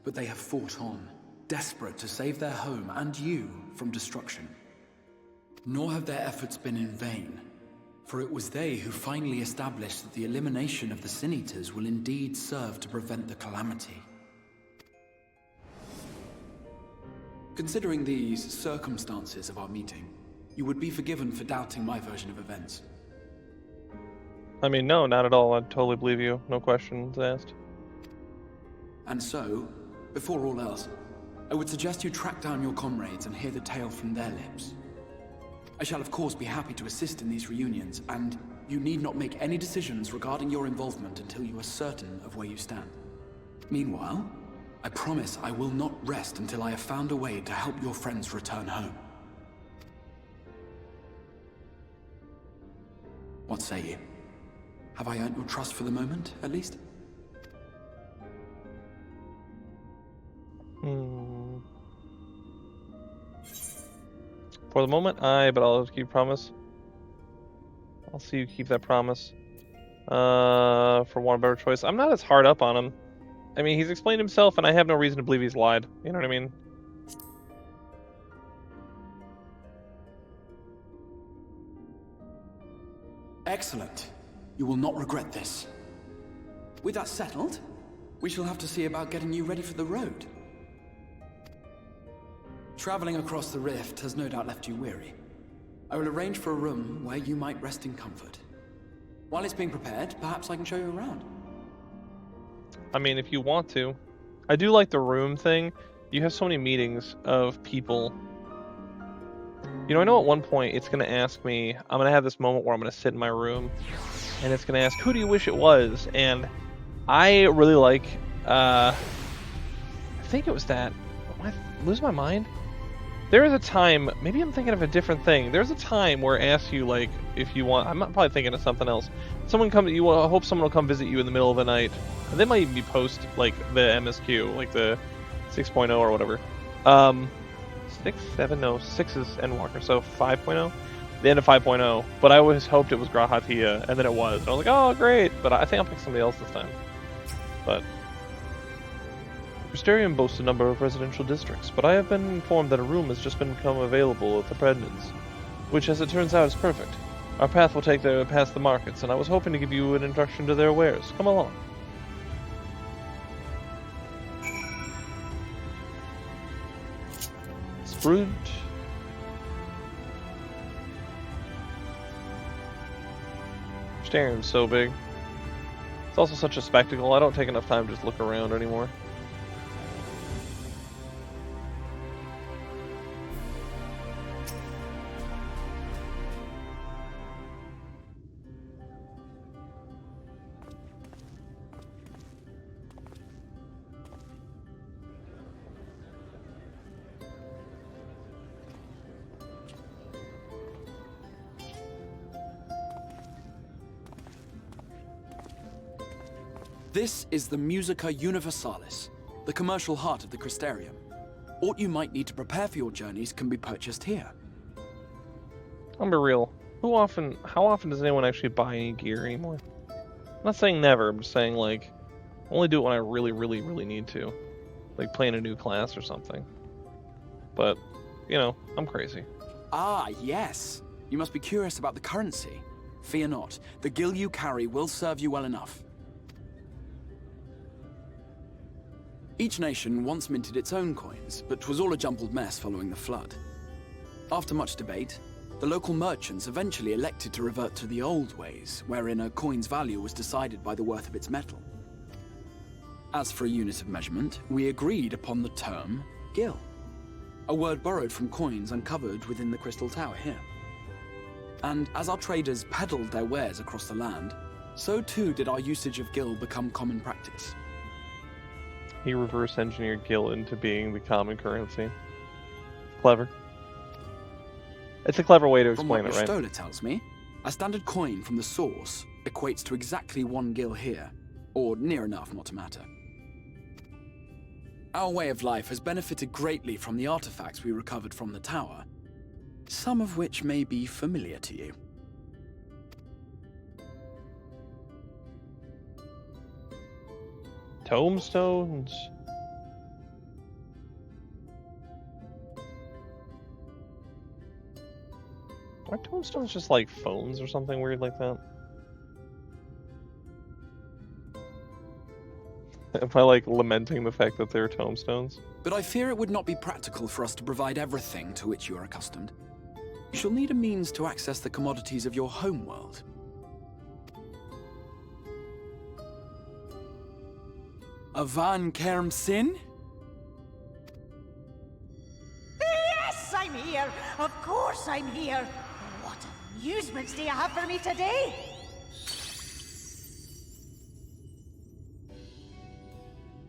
but they have fought on, desperate to save their home and you from destruction. Nor have their efforts been in vain, for it was they who finally established that the elimination of the Sin Eaters will indeed serve to prevent the calamity. Considering these circumstances of our meeting, you would be forgiven for doubting my version of events. I mean, no, not at all. I totally believe you. No questions asked. And so, before all else, I would suggest you track down your comrades and hear the tale from their lips. I shall of course be happy to assist in these reunions, and you need not make any decisions regarding your involvement until you are certain of where you stand. Meanwhile, I promise I will not rest until I have found a way to help your friends return home. What say you? Have I earned your trust for the moment, at least? For the moment, but I'll keep promise. I'll see you keep that promise. For one better choice. I'm not as hard up on him. I mean, he's explained himself, and I have no reason to believe he's lied. You know what I mean? Excellent. You will not regret this. With that settled, we shall have to see about getting you ready for the road. Traveling across the rift has no doubt left you weary. I will arrange for a room where you might rest in comfort. While it's being prepared, perhaps I can show you around. I mean, if you want to. I do like the room thing. You have so many meetings of people. You know, I know at one point it's going to ask me, I'm going to have this moment where I'm going to sit in my room, and it's going to ask, who do you wish it was? And I really like, I think it was that, am I losing my mind? There is a time, maybe I'm thinking of a different thing. There's a time where it asks you, like, if you want, I'm probably thinking of something else. Someone come, you hope someone will come visit you in the middle of the night. And they might even be post, like, the MSQ, like the 6.0 or whatever. 6, 7, no, 6 is Endwalker, so 5.0? The end of 5.0. But I always hoped it was Grahatia, and then it was. And I was like, oh, great, but I think I'll pick somebody else this time. But Crystarium boasts a number of residential districts, but I have been informed that a room has just become available at the Prednance, which, as it turns out, is perfect. Our path will take there past the markets, and I was hoping to give you an introduction to their wares. Come along. Fruit. Crystarium's so big. It's also such a spectacle, I don't take enough time to just look around anymore. This is the Musica Universalis, the commercial heart of the Crystarium. Aught you might need to prepare for your journeys can be purchased here. I'll be real. How often does anyone actually buy any gear anymore? I'm not saying never, I'm just saying, like, only do it when I really, really, really need to. Like playing a new class or something. But, you know, I'm crazy. Ah, yes. You must be curious about the currency. Fear not. The gil you carry will serve you well enough. Each nation once minted its own coins, but 'twas all a jumbled mess following the flood. After much debate, the local merchants eventually elected to revert to the old ways, wherein a coin's value was decided by the worth of its metal. As for a unit of measurement, we agreed upon the term gil, a word borrowed from coins uncovered within the Crystal Tower here. And as our traders peddled their wares across the land, so too did our usage of gil become common practice. He reverse engineered gil into being the common currency. Clever. It's a clever way to explain it, right? From what your stola tells me, a standard coin from the source equates to exactly 1 gil here, or near enough not to matter. Our way of life has benefited greatly from the artifacts we recovered from the tower, some of which may be familiar to you. Tombstones. Are tombstones just like phones or something weird like that? Am I like lamenting the fact that they're tombstones? But I fear it would not be practical for us to provide everything to which you are accustomed. You shall need a means to access the commodities of your homeworld. Avan Kerm Sin? Yes, I'm here. Of course I'm here. What amusements do you have for me today?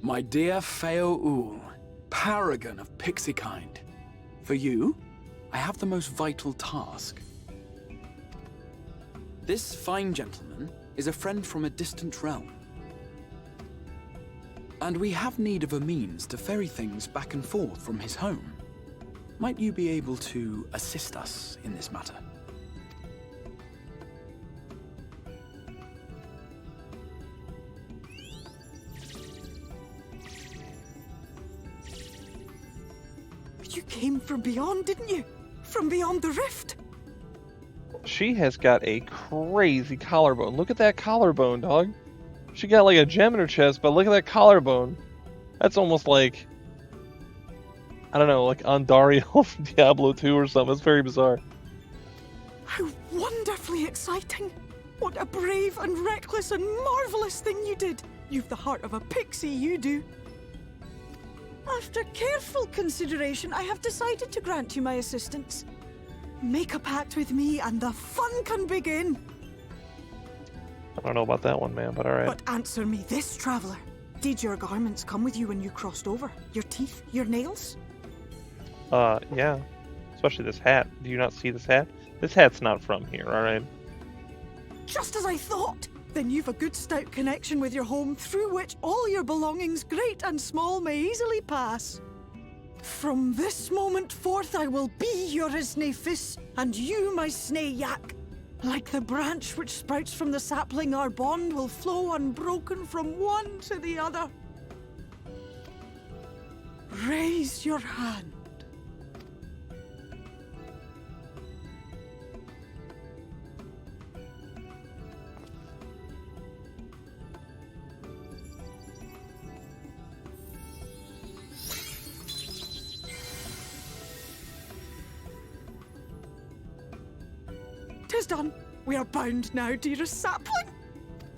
My dear Feo Ul, paragon of pixie kind. For you, I have the most vital task. This fine gentleman is a friend from a distant realm. And we have need of a means to ferry things back and forth from his home. Might you be able to assist us in this matter? came from beyond, didn't you? From beyond the rift. She has got a crazy collarbone. Look at that collarbone, dog. She got like a gem in her chest, but look at that collarbone. That's almost like, I don't know, like Andariel from Diablo 2 or something. It's very bizarre. How wonderfully exciting. What a brave and reckless and marvelous thing you did. You've the heart of a pixie, you do. After careful consideration, I have decided to grant you my assistance. Make a pact with me and the fun can begin. I don't know about that one, man, but alright. But answer me this, traveler. Did your garments come with you when you crossed over? Your teeth? Your nails? Yeah. Especially this hat. Do you not see this hat? This hat's not from here, alright? Just as I thought! Then you've a good stout connection with your home through which all your belongings, great and small, may easily pass. From this moment forth I will be your Isne Fis, and you my Sne Yak. Like the branch which sprouts from the sapling, our bond will flow unbroken from one to the other. Raise your hand. Tis done. We are bound now, dearest sapling.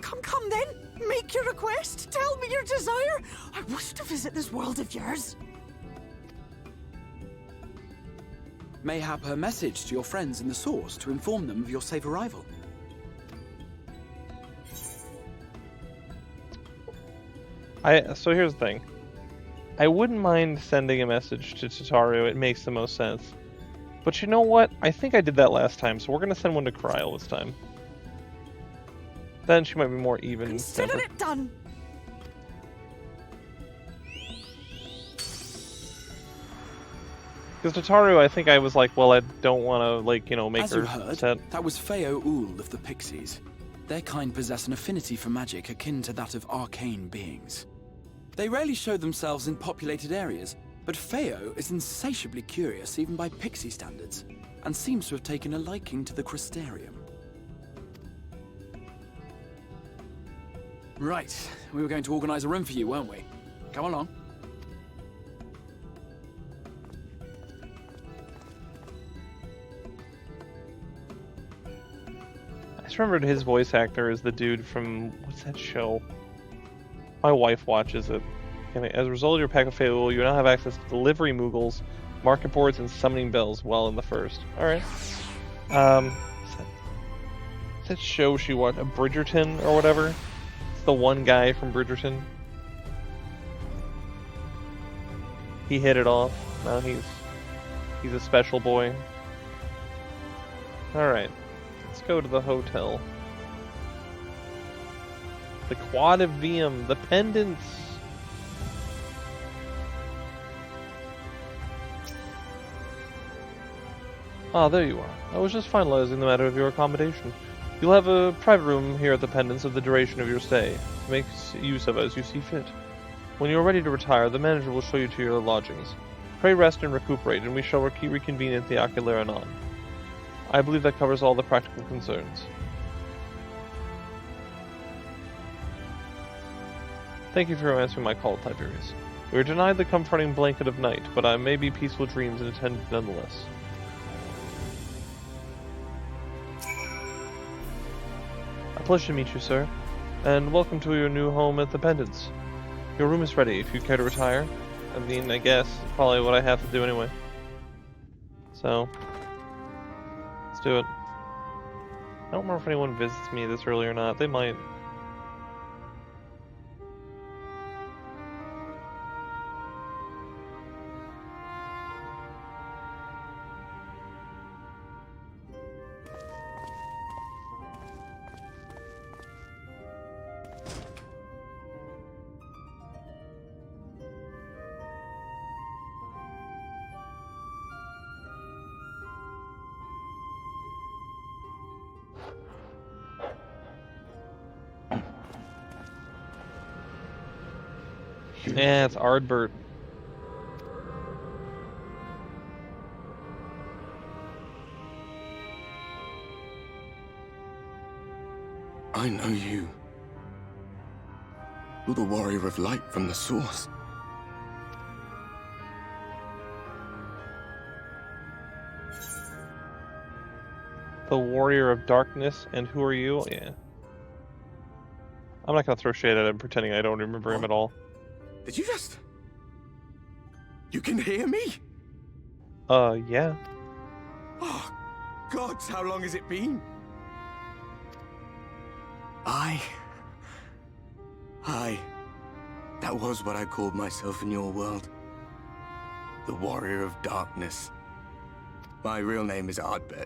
Come then. Make your request. Tell me your desire. I wish to visit this world of yours. Mayhap her message to your friends in the Source to inform them of your safe arrival. So here's the thing. I wouldn't mind sending a message to Tataru. It makes the most sense. But you know what? I think I did that last time, so we're going to send one to Kryl this time. Then she might be more even. Consider it done. Because Tataru, I think I was like, well, I don't want to, like, you know, make As her you heard, set. that was Feo Ul of the Pixies. Their kind possess an affinity for magic akin to that of arcane beings. They rarely show themselves in populated areas, but Feo is insatiably curious even by pixie standards, and seems to have taken a liking to the Crystarium. Right, we were going to organize a room for you, weren't we? Come along. I just remembered his voice actor is the dude from, what's that show? My wife watches it. As a result of your pack of Feul, you now have access to delivery moogles, market boards, and summoning bells while in the first. Alright. That show she watched, Bridgerton or whatever? It's the one guy from Bridgerton. He hit it off. Now he's a special boy. Alright. Let's go to the hotel. The Quadivium, the pendants. Ah, there you are. I was just finalizing the matter of your accommodation. You'll have a private room here at the Pendants of the duration of your stay. Make use of it as you see fit. When you are ready to retire, the manager will show you to your lodgings. Pray rest and recuperate, and we shall reconvene at the Ocular anon. I believe that covers all the practical concerns. Thank you for answering my call, Tiberius. We are denied the comforting blanket of night, but I may be peaceful dreams and attend nonetheless. A pleasure to meet you, sir, and welcome to your new home at the Pendants. Your room is ready if you care to retire. I mean, I guess it's probably what I have to do anyway. So, let's do it. I don't remember if anyone visits me this early or not. They might. Yeah, it's Ardbert. I know you. You're the warrior of light from the source. The warrior of darkness, and who are you? Yeah. I'm not gonna throw shade at him pretending I don't remember him at all. Did you just... You can hear me? Yeah. Oh, gods, how long has it been? That was what I called myself in your world. The warrior of darkness. My real name is Ardbert.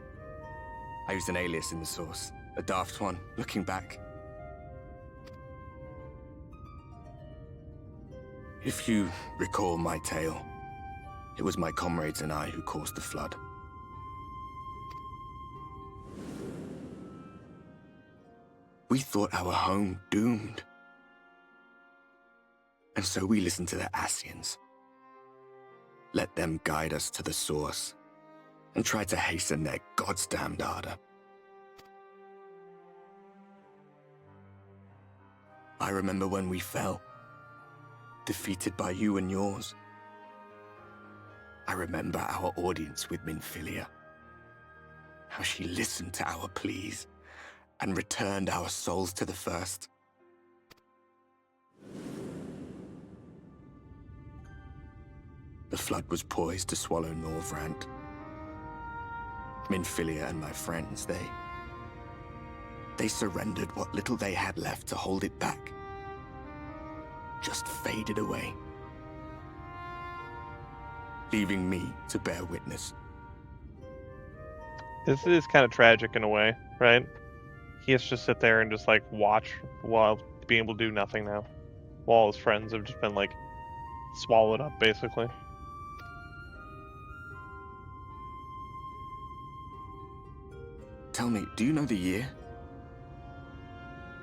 I used an alias in the source. A daft one, looking back. If you recall my tale, it was my comrades and I who caused the flood. We thought our home doomed. And so we listened to the Ascians. Let them guide us to the source, and tried to hasten their goddamned ardor. I remember when we fell, defeated by you and yours. I remember our audience with Minfilia, how she listened to our pleas and returned our souls to the first. The flood was poised to swallow Norvrant. Minfilia and my friends, they surrendered what little they had left to hold it back. Just faded away, leaving me to bear witness. This is kind of tragic in a way, right? He has to just sit there and just like watch while being able to do nothing now, while his friends have just been like swallowed up, basically. Tell me, do you know the year?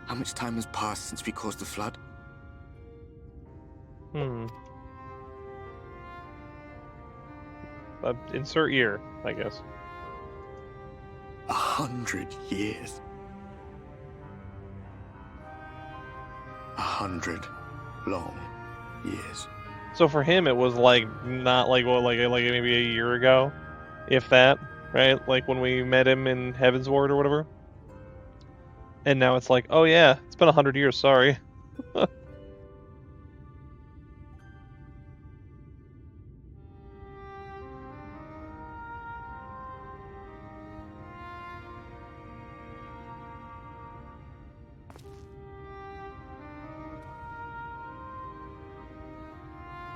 How much time has passed since we caused the flood? Insert year, I guess. 100 years. 100 long years. So for him, it was like not like what, like maybe a year ago, if that, right? Like when we met him in Heaven's Ward or whatever. And now it's like, oh yeah, it's been 100 years. Sorry.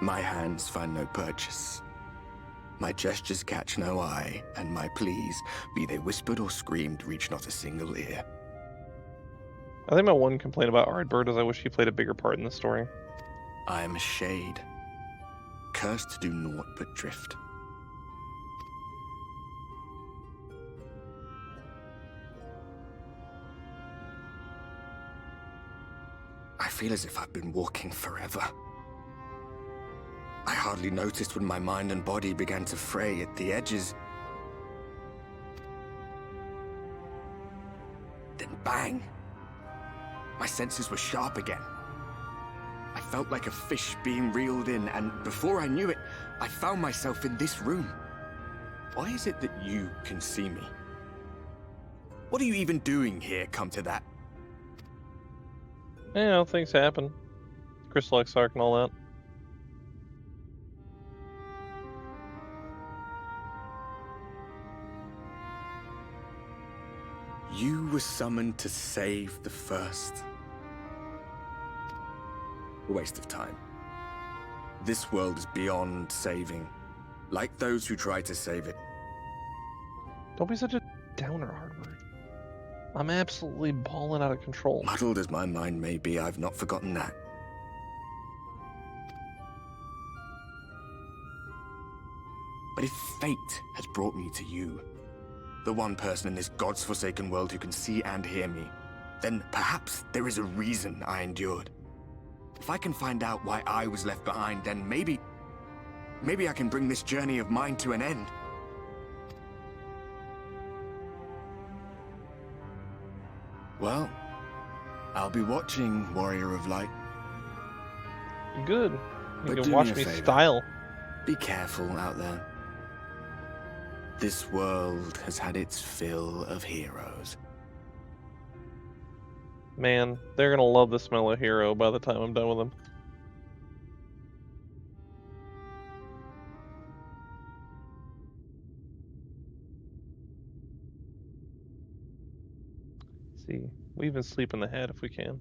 My hands find no purchase. My gestures catch no eye, and my pleas, be they whispered or screamed, reach not a single ear. I think my one complaint about Ardbert is I wish he played a bigger part in the story. I am a shade, cursed to do naught but drift. I feel as if I've been walking forever. I hardly noticed when my mind and body began to fray at the edges. Then bang! My senses were sharp again. I felt like a fish being reeled in, and before I knew it, I found myself in this room. Why is it that you can see me? What are you even doing here, come to that? You know, things happen. Crystal Exarch and all that. You were summoned to save the first. A waste of time. This world is beyond saving, like those who try to save it. Don't be such a downer, Ardbert. I'm absolutely balling out of control. Muddled as my mind may be, I've not forgotten that. But if fate has brought me to you, the one person in this God's forsaken world who can see and hear me, then perhaps there is a reason I endured. If I can find out why I was left behind, then maybe I can bring this journey of mine to an end. Well, I'll be watching, Warrior of Light. Good. You But can do watch me a me favor. style. Be careful out there. This world has had its fill of heroes. Man, they're gonna love the smell of hero by the time I'm done with them. See, we even sleep in the head if we can.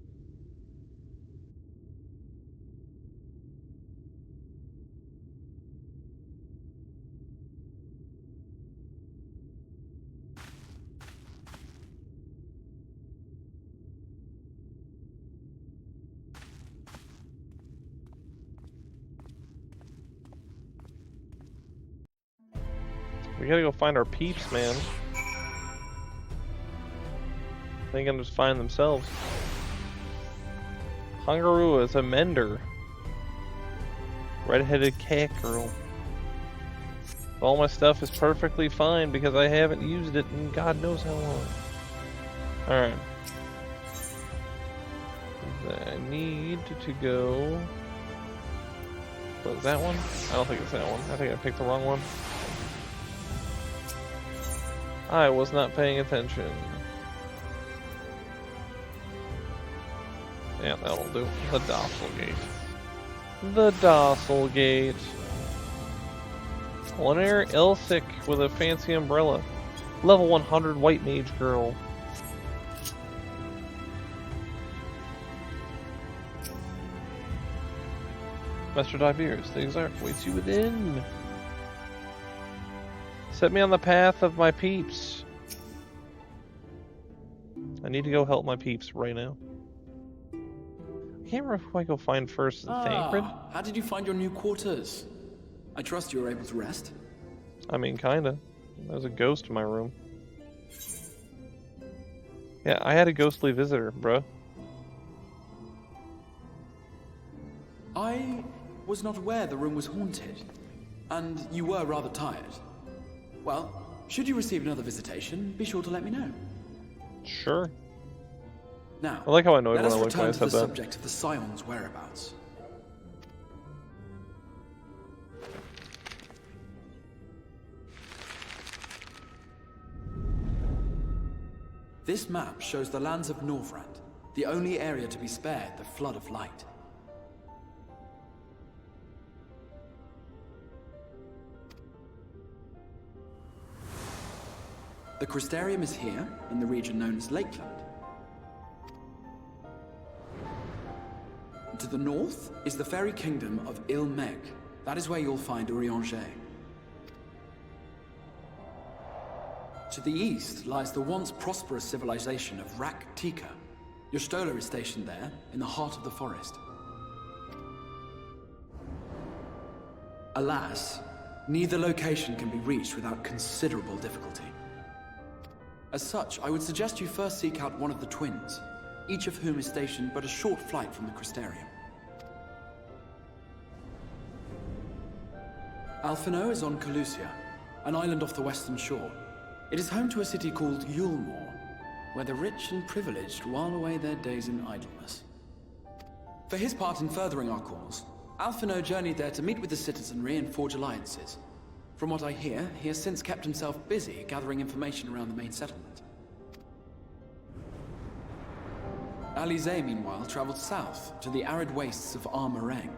We gotta go find our peeps, man. They can just find themselves. Hungaroo is a mender. Red-headed cat girl. All my stuff is perfectly fine because I haven't used it in God knows how long. Alright. I need to go... Was that one? I don't think it's that one. I think I picked the wrong one. I was not paying attention. Yeah, that'll do. The docile gate. The docile gate. Culinary Elsic with a fancy umbrella. Level 100 white mage girl. Master Diver's, the Exarch waits you within. Set me on the path of my peeps. I need to go help my peeps right now. I can't remember who I go find first. Thancred? How did you find your new quarters? I trust you were able to rest. I mean, kinda. There's a ghost in my room. Yeah, I had a ghostly visitor, bro. I was not aware the room was haunted, and you were rather tired. Well, should you receive another visitation, be sure to let me know. Sure. Now, I like how annoyed let when us I looked when I return to the said that. subject of the Scion's whereabouts. This map shows the lands of Norvrand, the only area to be spared the flood of light. The Crystarium is here, in the region known as Lakeland. To the north is the fairy kingdom of Ilmeg. That is where you'll find Eorzea. To the east lies the once prosperous civilization of Rak-Tika. Your Stola is stationed there, in the heart of the forest. Alas, neither location can be reached without considerable difficulty. As such, I would suggest you first seek out one of the twins, each of whom is stationed but a short flight from the Crystarium. Alphino is on Calusia, an island off the western shore. It is home to a city called Yulmore, where the rich and privileged while away their days in idleness. For his part in furthering our cause, Alphino journeyed there to meet with the citizenry and forge alliances. From what I hear, he has since kept himself busy gathering information around the main settlement. Alize, meanwhile, traveled south to the arid wastes of Armarang.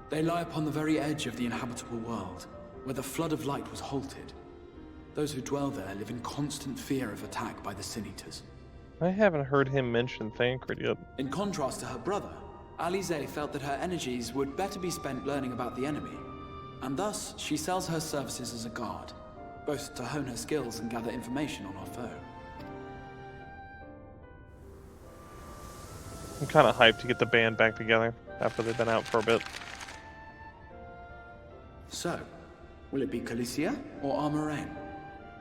They lie upon the very edge of the inhabitable world, where the flood of light was halted. Those who dwell there live in constant fear of attack by the Sin Eaters. I haven't heard him mention Thancred yet. In contrast to her brother, Alize felt that her energies would better be spent learning about the enemy, and thus she sells her services as a guard, both to hone her skills and gather information on our foe. I'm kind of hyped to get the band back together after they've been out for a bit. So, will it be Calusia or Armarang?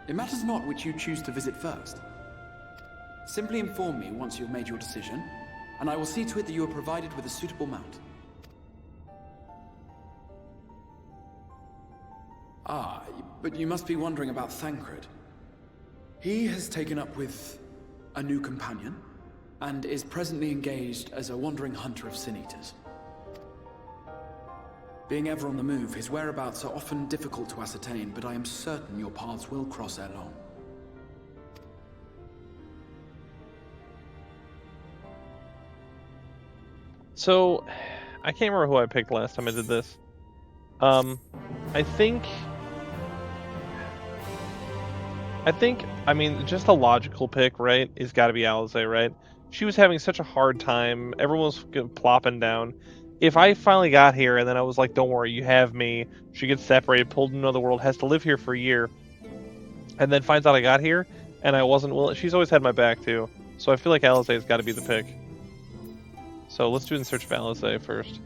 It matters not which you choose to visit first. Simply inform me once you've made your decision, and I will see to it that you are provided with a suitable mount. Ah, but you must be wondering about Thancred. He has taken up with a new companion. and is presently engaged as a wandering hunter of sin-eaters. Being ever on the move, his whereabouts are often difficult to ascertain, but I am certain your paths will cross ere long. So, I can't remember who I picked last time I did this. I think, I mean, just a logical pick, right, is gotta be Eorzea, right? She was having such a hard time, everyone was plopping down. If I finally got here and then I was like, don't worry, you have me, she gets separated, pulled into another world, has to live here for a year, and then finds out I got here, and I wasn't willing, she's always had my back too, so I feel like Eorzea's gotta be the pick. So let's do it in search of Eorzea first.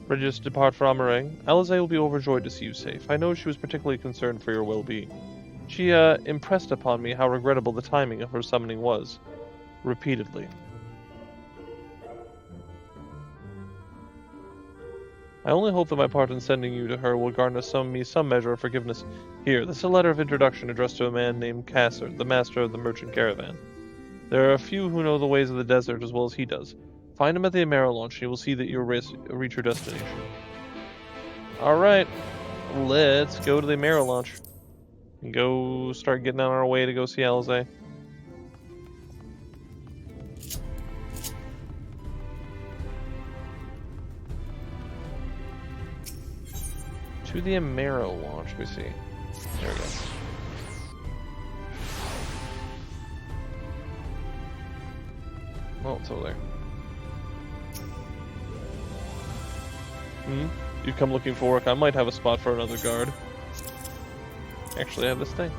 Ready to depart for Amarang? Eorzea will be overjoyed to see you safe. I know she was particularly concerned for your well-being. She impressed upon me how regrettable the timing of her summoning was. Repeatedly. I only hope that my part in sending you to her will garner me some measure of forgiveness. Here, this is a letter of introduction addressed to a man named Kasser, the master of the merchant caravan. There are a few who know the ways of the desert as well as he does. Find him at the Amaro launch and you will see that you'll reach your destination. Alright, let's go to the Amaro launch. And go start getting on our way to go see Eorzea. To the Amaro launch, we see. There we go. Oh, it's over there. You come looking for work. I might have a spot for another guard. Actually, I have this thing.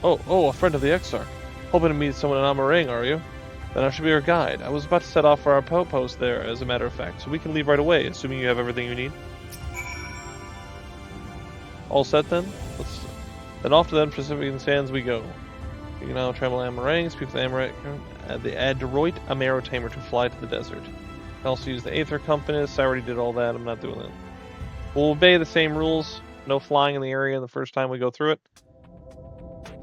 Oh, a friend of the Exarch. Hoping to meet someone in Amarang, are you? Then I should be your guide. I was about to set off for our post there, as a matter of fact, so we can leave right away, assuming you have everything you need. All set then? Then off to the Pacific Sands we go. You can now travel Amarang, speak with the Adroit Amaro Tamer to fly to the desert. I also use the Aether Compass. I already did all that. I'm not doing that. We'll obey the same rules. No flying in the area the first time we go through it.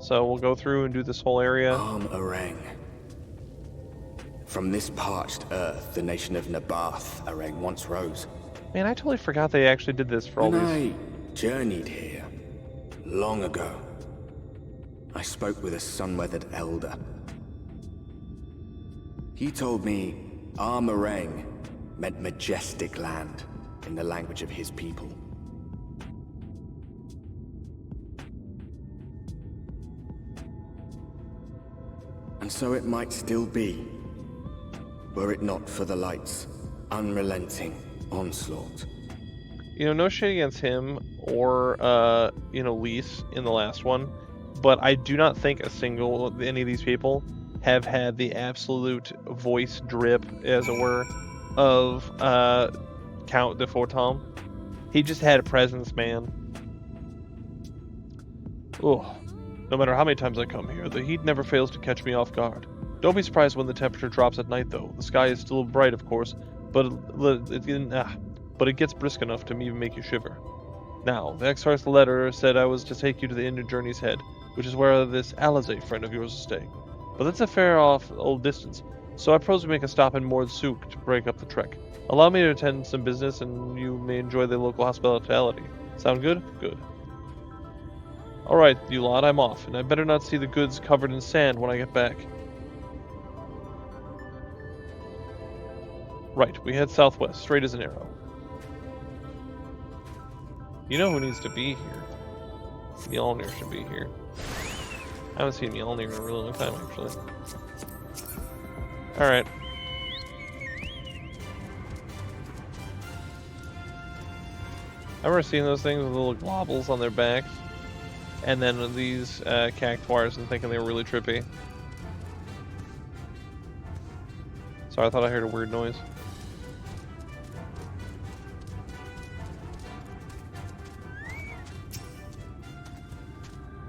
So we'll go through and do this whole area. Arang. From this parched earth, the nation of Nabath, Arang once rose. Man, I totally forgot they actually did this for all these. I journeyed here long ago. I spoke with a sun-weathered elder. He told me Amarang meant majestic land in the language of his people. And so it might still be, were it not for the light's unrelenting onslaught. You know, no shade against him or, Lise in the last one, but I do not think any of these people have had the absolute voice drip, as it were, of Count de Fortom. He just had a presence, man. Oh, no matter how many times I come here, the heat never fails to catch me off guard. Don't be surprised when the temperature drops at night, though. The sky is still bright, of course, but it gets brisk enough to even make you shiver. Now, the Exarch's letter said I was to take you to the Inn of Journey's Head, which is where this Eorzea friend of yours is staying. But that's a fair off old distance, so I propose we make a stop in Mordsuk to break up the trek. Allow me to attend some business, and you may enjoy the local hospitality. Sound good? Good. Alright, you lot, I'm off, and I better not see the goods covered in sand when I get back. Right, we head southwest, straight as an arrow. You know who needs to be here? Mjolnir should be here. I haven't seen Mjolnir in a really long time, actually. Alright. I remember seeing those things with little globbles on their backs. And then these cactuars and thinking they were really trippy. Sorry, I thought I heard a weird noise.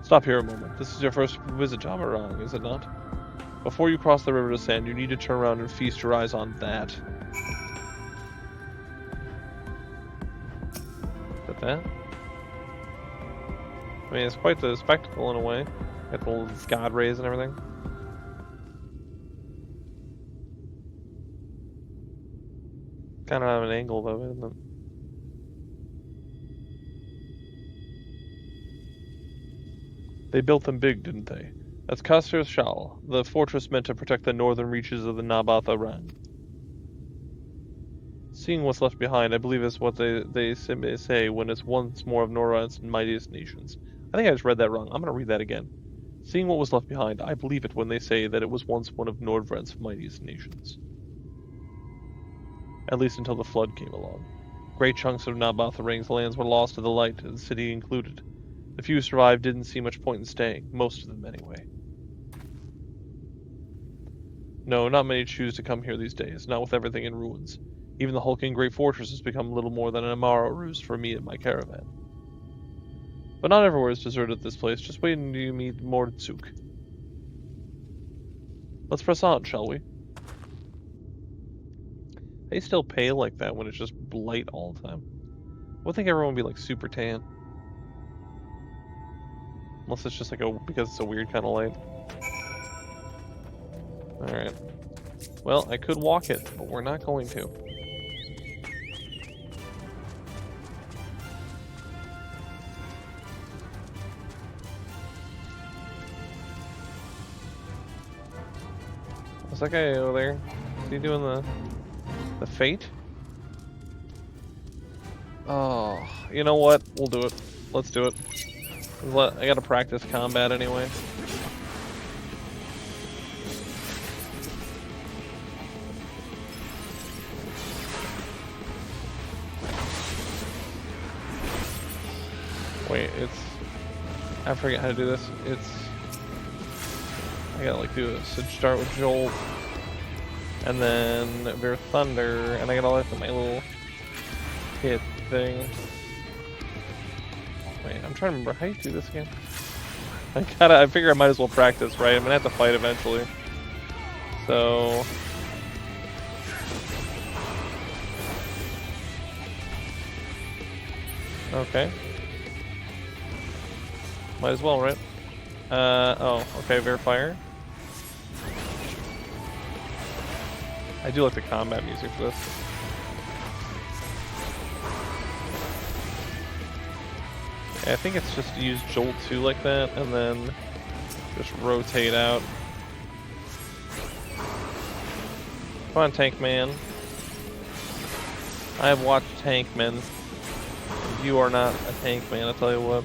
Stop here a moment. This is your first visit to Amarang, is it not? Before you cross the river to sand, you need to turn around and feast your eyes on that. Is that? I mean, it's quite the spectacle in a way. Got the little god rays and everything. Kind of have an angle though, isn't it? They built them big, didn't they? That's Kasser's Shal, the fortress meant to protect the northern reaches of the Nabatha Run. Seeing what's left behind, I believe is what they say when it's once more of Norrøn's mightiest nations. I think I just read that wrong. I'm going to read that again. Seeing what was left behind, I believe it when they say that it was once one of Nordvrend's mightiest nations. At least until the flood came along. Great chunks of Nabatha lands were lost to the light, the city included. The few who survived didn't see much point in staying, most of them anyway. No, not many choose to come here these days, not with everything in ruins. Even the hulking great fortress has become little more than an Amaro roost for me and my caravan. But not everywhere is deserted this place, just wait until you meet Mordsuk. Let's press on, shall we? They still pale like that when it's just light all the time. I would think everyone would be like super tan. Unless it's just like because it's a weird kind of light. Alright. Well, I could walk it, but we're not going to. What's that guy over there? Is he doing the fate? Oh, you know what? We'll do it. Let's do it. I gotta practice combat anyway. Wait, I forget how to do this. I gotta like do this. So start with Jolt, and then Veer Thunder, and I gotta like my little hit thing. Wait, I'm trying to remember how you do this again. I figure I might as well practice, right? I'm gonna have to fight eventually. So okay. Might as well, right? Oh, okay, Verifire. I do like the combat music for this. I think it's just to use Jolt 2 like that, and then just rotate out. Come on, Tank Man. I have watched Tank Men. You are not a Tank Man, I'll tell you what.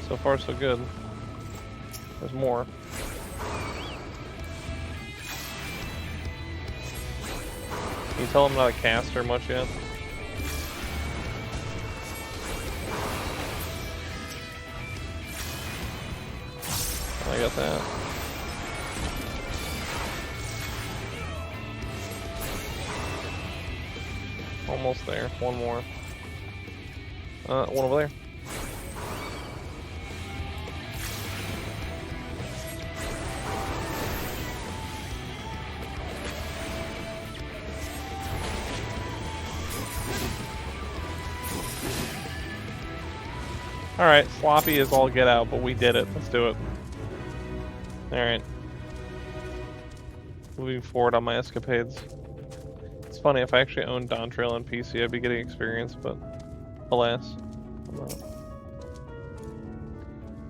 So far, so good. There's more. Can you tell I'm not a caster much yet? I got that. Almost there. One more. One over there. Alright, sloppy is all get out, but we did it. Let's do it. Alright. Moving forward on my escapades. It's funny, if I actually owned Dawntrail on PC, I'd be getting experience, but alas, I'm not.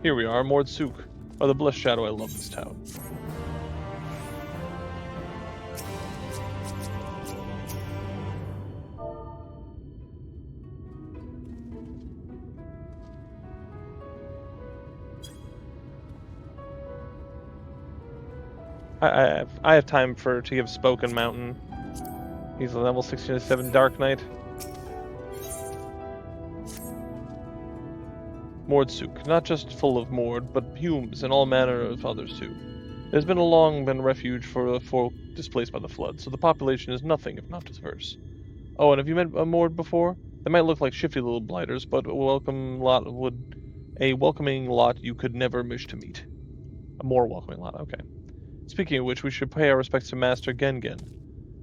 Here we are, Mordsuk, or the Blessed Shadow. I love this town. I have time to give Spoken Mountain. He's a level 67 Dark Knight. Mordsuk, not just full of Mord, but Humes and all manner of others too. There's been long been refuge for the folk displaced by the flood, so the population is nothing if not diverse. Oh, and have you met a Mord before? They might look like shifty little blighters, but a welcoming lot you could never wish to meet. A more welcoming lot, okay. Speaking of which, we should pay our respects to Master Gengen.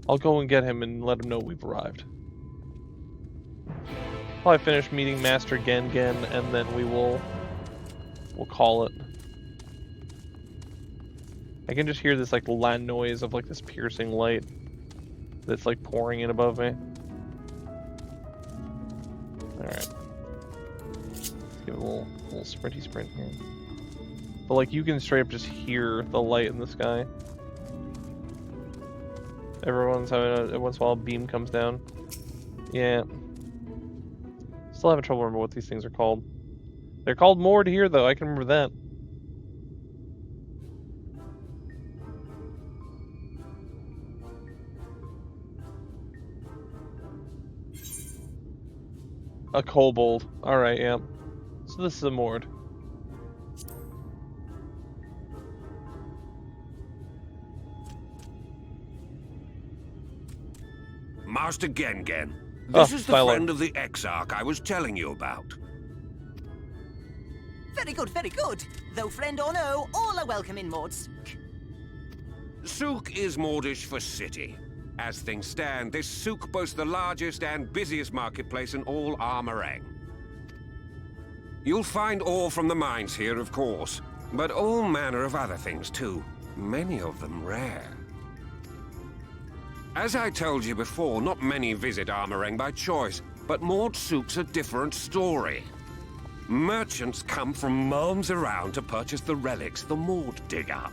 I'll go and get him and let him know we've arrived. Probably finish meeting Master Gengen, and then we'll call it. I can just hear this like loud noise of like this piercing light that's like pouring in above me. Alright. Give it a little sprinty sprint here. But like you can straight up just hear the light in the sky. Every once in a while a beam comes down. Yeah. Still having trouble remember what these things are called. They're called moored here though, I can remember that. A kobold. Alright, yeah. So this is a moored. Master Gengen, this is the Silo. friend of the Exarch I was telling you about. Very good, very good. Though friend or no, all are welcome in Maud Souk. Souk is Mordish for city. As things stand, this souk boasts the largest and busiest marketplace in all Armorang. You'll find ore from the mines here, of course, but all manner of other things too, many of them rare. As I told you before, not many visit Armorang by choice, but Maud Souk's a different story. Merchants come from miles around to purchase the relics the Maud dig up.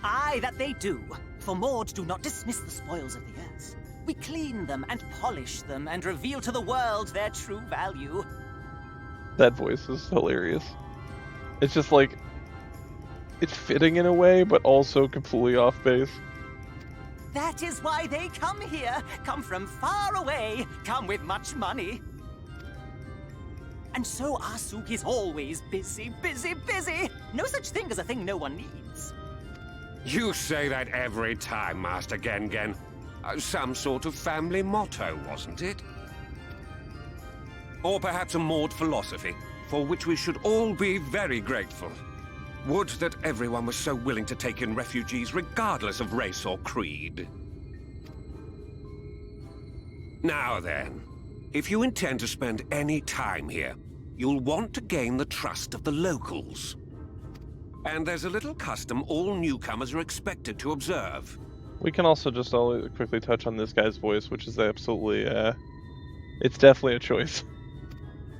Aye, that they do. For Maud do not dismiss the spoils of the earth. We clean them and polish them and reveal to the world their true value. That voice is hilarious. It's just like, it's fitting in a way, but also completely off base. That is why they come here, come from far away, come with much money. And so our souk is always busy, busy, busy. No such thing as a thing no one needs. You say that every time, Master Gengen. Some sort of family motto, wasn't it? Or perhaps a Maud philosophy, for which we should all be very grateful. Would that everyone was so willing to take in refugees regardless of race or creed. Now then, if you intend to spend any time here, you'll want to gain the trust of the locals. And there's a little custom all newcomers are expected to observe. We can also just quickly touch on this guy's voice, which is absolutely, it's definitely a choice.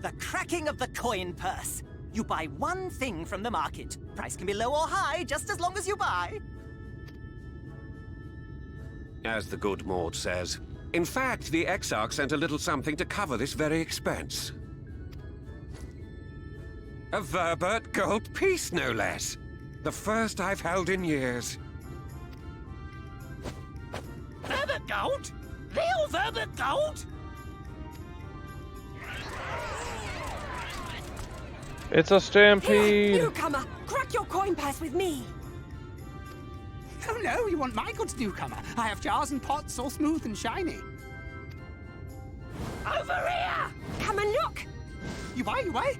The cracking of the coin purse. You buy one thing from the market. Price can be low or high, just as long as you buy. As the good Maud says. In fact, the Exarch sent a little something to cover this very expense. A Verbert gold piece, no less. The first I've held in years. Verbert gold? Real Verbert gold? It's a stampede! Here, newcomer! Crack your coin purse with me! Oh no, you want my goods, newcomer. I have jars and pots all smooth and shiny. Over here! Come and look! You buy, you buy?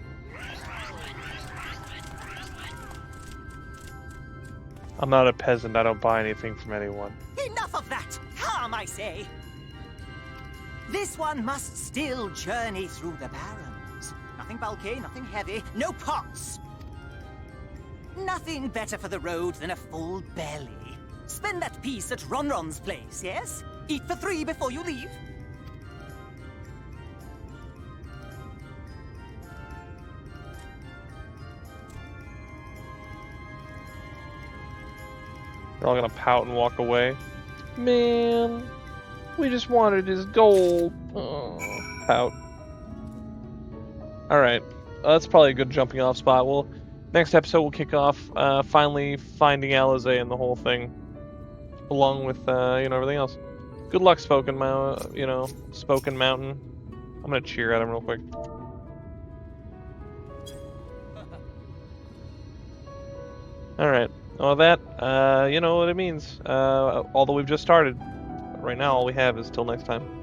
I'm not a peasant, I don't buy anything from anyone. Enough of that! Calm, I say! This one must still journey through the barrens. Nothing bulky, nothing heavy, no pots. Nothing better for the road than a full belly. Spend that piece at Ronron's place, yes? Eat for 3 before you leave. They're all gonna pout and walk away. Man, we just wanted his gold. Oh, pout. Alright, that's probably a good jumping off spot. Well, next episode we'll kick off finally finding Eorzea and the whole thing. Along with, everything else. Good luck, Spoken Mountain. I'm gonna cheer at him real quick. Alright. Well, that, you know what it means. Although we've just started. Right now, all we have is till next time.